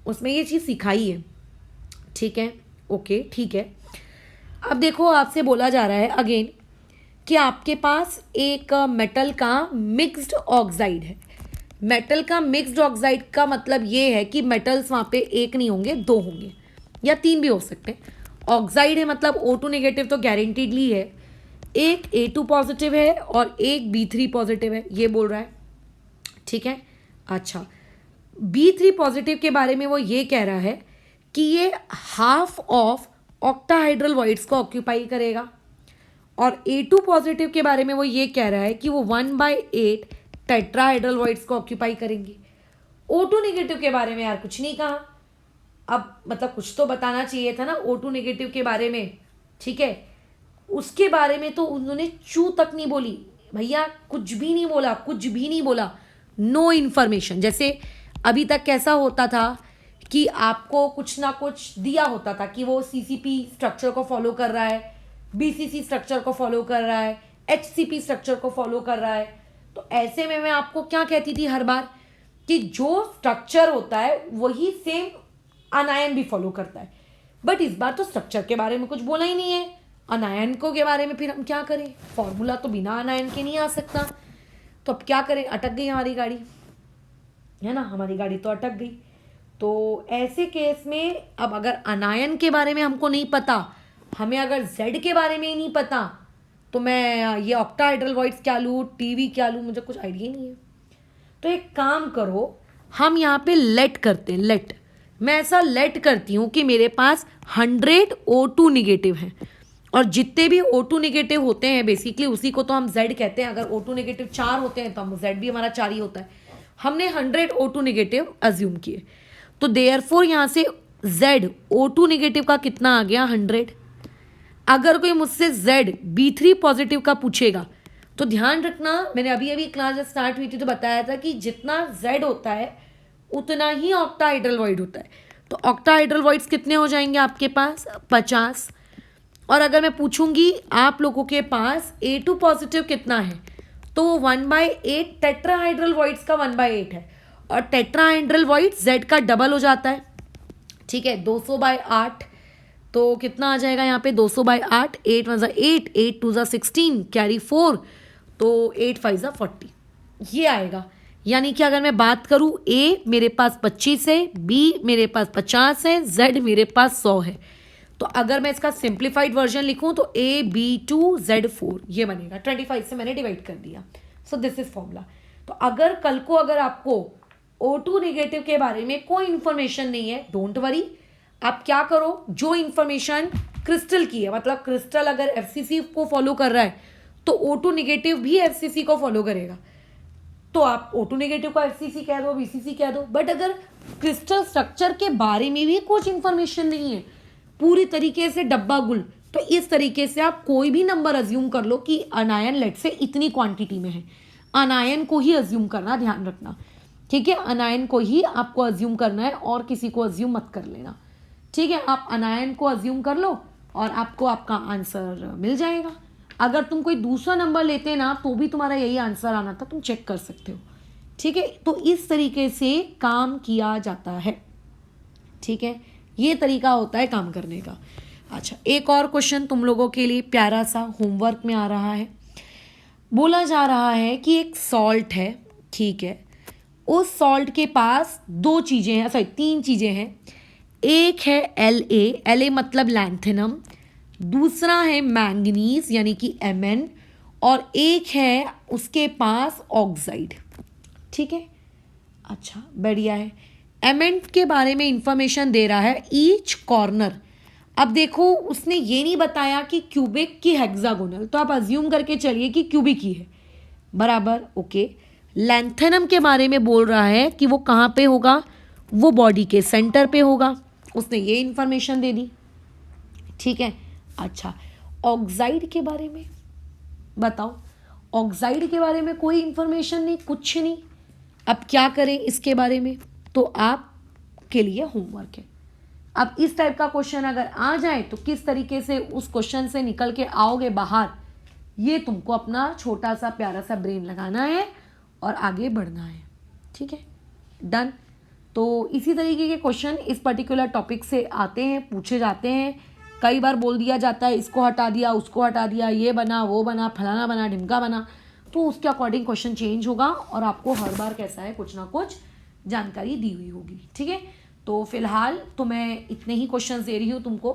उसमें ये चीज़ सिखाई है, ठीक है, ओके, ठीक है। अब देखो, आपसे बोला जा रहा है अगेन कि आपके पास एक मेटल का मिक्स्ड ऑक्साइड है। मेटल का मिक्स्ड ऑक्साइड का मतलब ये है कि मेटल्स वहाँ पे एक नहीं होंगे, 2 होंगे या 3 भी हो सकते हैं। ऑक्साइड है मतलब O2 नेगेटिव तो गारंटीडली है, एक A2 पॉजिटिव है और एक B3 पॉजिटिव है, ये बोल रहा है, ठीक है। अच्छा, B3 पॉजिटिव के बारे में वो ये कह रहा है कि ये हाफ ऑफ ऑक्टाहाइड्रल वॉइड्स को ऑक्यूपाई करेगा, और A2 पॉजिटिव के बारे में वो ये कह रहा है कि वो 1/8 टेट्राहाइड्रल वॉइड्स को ऑक्यूपाई करेंगे। O2 नेगेटिव के बारे में यार कुछ नहीं कहा। अब मतलब कुछ तो बताना चाहिए था ना O2 नेगेटिव के बारे में, ठीक है। उसके बारे में तो उन्होंने चू तक नहीं बोली भैया, कुछ भी नहीं बोला, कुछ भी नहीं बोला, नो इन्फॉर्मेशन। जैसे अभी तक कैसा होता था कि आपको कुछ ना कुछ दिया होता था कि वो CCP स्ट्रक्चर को फॉलो कर रहा है, BCC स्ट्रक्चर को फॉलो कर रहा है, HCP स्ट्रक्चर को फॉलो कर रहा है। तो ऐसे में मैं आपको क्या कहती थी हर बार कि जो स्ट्रक्चर होता है वही सेम अनायन भी फॉलो करता है। बट इस बार तो स्ट्रक्चर के बारे में कुछ बोला ही नहीं है, अनायन को के बारे में फिर हम क्या करें, फॉर्मूला तो बिना अनायन के नहीं आ सकता। तो अब क्या करें, अटक गई हमारी गाड़ी, है ना, हमारी गाड़ी तो अटक गई। तो ऐसे केस में अब अगर अनायन के बारे में हमको नहीं पता, हमें अगर Z के बारे में ही नहीं पता, तो मैं ये ऑक्टाहाइड्रल वॉइड्स क्या लूँ, TV क्या लूँ, मुझे कुछ आइडिया नहीं है। तो एक काम करो, हम यहाँ पे लेट करते हैं, लेट मैं ऐसा लेट करती हूँ कि मेरे पास 100 O2 निगेटिव हैं, और जितने भी O2 निगेटिव होते हैं बेसिकली उसी को तो हम Z कहते हैं। अगर O2 निगेटिव 4 होते हैं तो हम Z भी हमारा 4 ही होता है। हमने 100 O2 निगेटिव अज्यूम किए, तो देयरफॉर यहाँ से Z O2 निगेटिव का कितना आ गया 100। अगर कोई मुझसे Z B3 पॉजिटिव का पूछेगा तो ध्यान रखना, मैंने अभी अभी क्लास स्टार्ट हुई थी तो बताया था कि जितना Z होता है उतना ही ऑक्टाहाइड्रल वॉइड होता है। तो ऑक्टाहाइड्रल वॉइड्स कितने हो जाएंगे आपके पास 50। और अगर मैं पूछूंगी आप लोगों के पास A2 पॉजिटिव कितना है, तो वो 1/8 टेट्राहाइड्रल वॉइड्स का 1/8 है, और टेट्राहाइड्रल वॉइड Z का डबल हो जाता है। ठीक है, 200/8, तो कितना आ जाएगा यहाँ पे 200/8, 8 1 8, 8 2 16, कैरी 4, तो 8 5 40 ये आएगा। यानी कि अगर मैं बात करूँ A मेरे पास 25 है, B मेरे पास 50 है, Z मेरे पास 100 है। तो अगर मैं इसका सिंप्लीफाइड वर्जन लिखूं तो AB2Z4 ये बनेगा। 25 से मैंने डिवाइड कर दिया। सो दिस इज फॉर्मूला। तो अगर कल को अगर आपको O2 निगेटिव के बारे में कोई इंफॉर्मेशन नहीं है, डोंट वरी, आप क्या करो, जो इंफॉर्मेशन क्रिस्टल की है, मतलब क्रिस्टल अगर FCC को फॉलो कर रहा है तो O2 निगेटिव भी FCC को फॉलो करेगा। तो आप O2 नेगेटिव को FCC कह दो, BCC कह दो। बट अगर क्रिस्टल स्ट्रक्चर के बारे में भी कुछ इंफॉर्मेशन नहीं है, पूरी तरीके से डब्बा गुल, तो इस तरीके से आप कोई भी नंबर अज्यूम कर लो कि अनायन लेट से इतनी क्वांटिटी में है। अनायन को ही अज्यूम करना, ध्यान रखना, ठीक है, अनायन को ही आपको अज्यूम करना है और किसी को अज्यूम मत कर लेना। ठीक है, आप अनायन को अज्यूम कर लो और आपको आपका आंसर मिल जाएगा। अगर तुम कोई दूसरा नंबर लेते ना तो भी तुम्हारा यही आंसर आना था, तुम चेक कर सकते हो। ठीक है, तो इस तरीके से काम किया जाता है। ठीक है, ये तरीका होता है काम करने का। अच्छा, एक और क्वेश्चन तुम लोगों के लिए प्यारा सा होमवर्क में आ रहा है। बोला जा रहा है कि एक सॉल्ट है, ठीक है, उस सॉल्ट के पास दो चीज़ें हैं, सॉरी 3 चीज़ें हैं। एक है La मतलब लैंथेनम, दूसरा है मैंगनीज यानी कि Mn, और एक है उसके पास ऑक्साइड। ठीक है, अच्छा बढ़िया है। Mn के बारे में इंफॉर्मेशन दे रहा है ईच कॉर्नर। अब देखो उसने ये नहीं बताया कि क्यूबिक की हेक्सागोनल, तो आप अज्यूम करके चलिए कि क्यूबिक ही है, बराबर, ओके। लैंथेनम के बारे में बोल रहा है कि वो कहाँ पे होगा, वो बॉडी के सेंटर पे होगा, उसने ये इंफॉर्मेशन दे दी। ठीक है, अच्छा ऑक्साइड के बारे में बताओ। ऑक्साइड के बारे में कोई इंफॉर्मेशन नहीं, कुछ नहीं। अब क्या करें इसके बारे में, तो आपके लिए होमवर्क है। अब इस टाइप का क्वेश्चन अगर आ जाए तो किस तरीके से उस क्वेश्चन से निकल के आओगे बाहर, ये तुमको अपना छोटा सा प्यारा सा ब्रेन लगाना है और आगे बढ़ना है। ठीक है, डन। तो इसी तरीके के क्वेश्चन इस पर्टिकुलर टॉपिक से आते हैं, पूछे जाते हैं। कई बार बोल दिया जाता है इसको हटा दिया, उसको हटा दिया, ये बना, वो बना, फलाना बना, ढिमका बना, तो उसके अकॉर्डिंग क्वेश्चन चेंज होगा और आपको हर बार कैसा है कुछ ना कुछ जानकारी दी हुई होगी। ठीक है, तो फिलहाल तो मैं इतने ही क्वेश्चन दे रही हूँ तुमको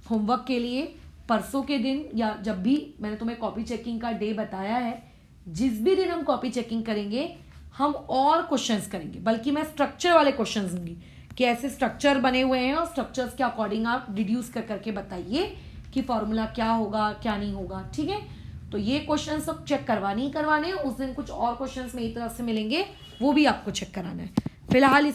होमवर्क के लिए। परसों के दिन या जब भी मैंने तुम्हें कॉपी चेकिंग का डे बताया है, जिस भी दिन हम कॉपी चेकिंग करेंगे हम और क्वेश्चंस करेंगे, बल्कि मैं स्ट्रक्चर वाले क्वेश्चंस दूंगी कि ऐसे स्ट्रक्चर बने हुए हैं और स्ट्रक्चर्स के अकॉर्डिंग आप डिड्यूस कर करके बताइए कि फॉर्मूला क्या होगा क्या नहीं होगा। ठीक है, तो ये क्वेश्चन सब चेक करवाने ही करवाने हैं। उस दिन कुछ और क्वेश्चंस मेरी तरफ से मिलेंगे, वो भी आपको चेक कराना है। फिलहाल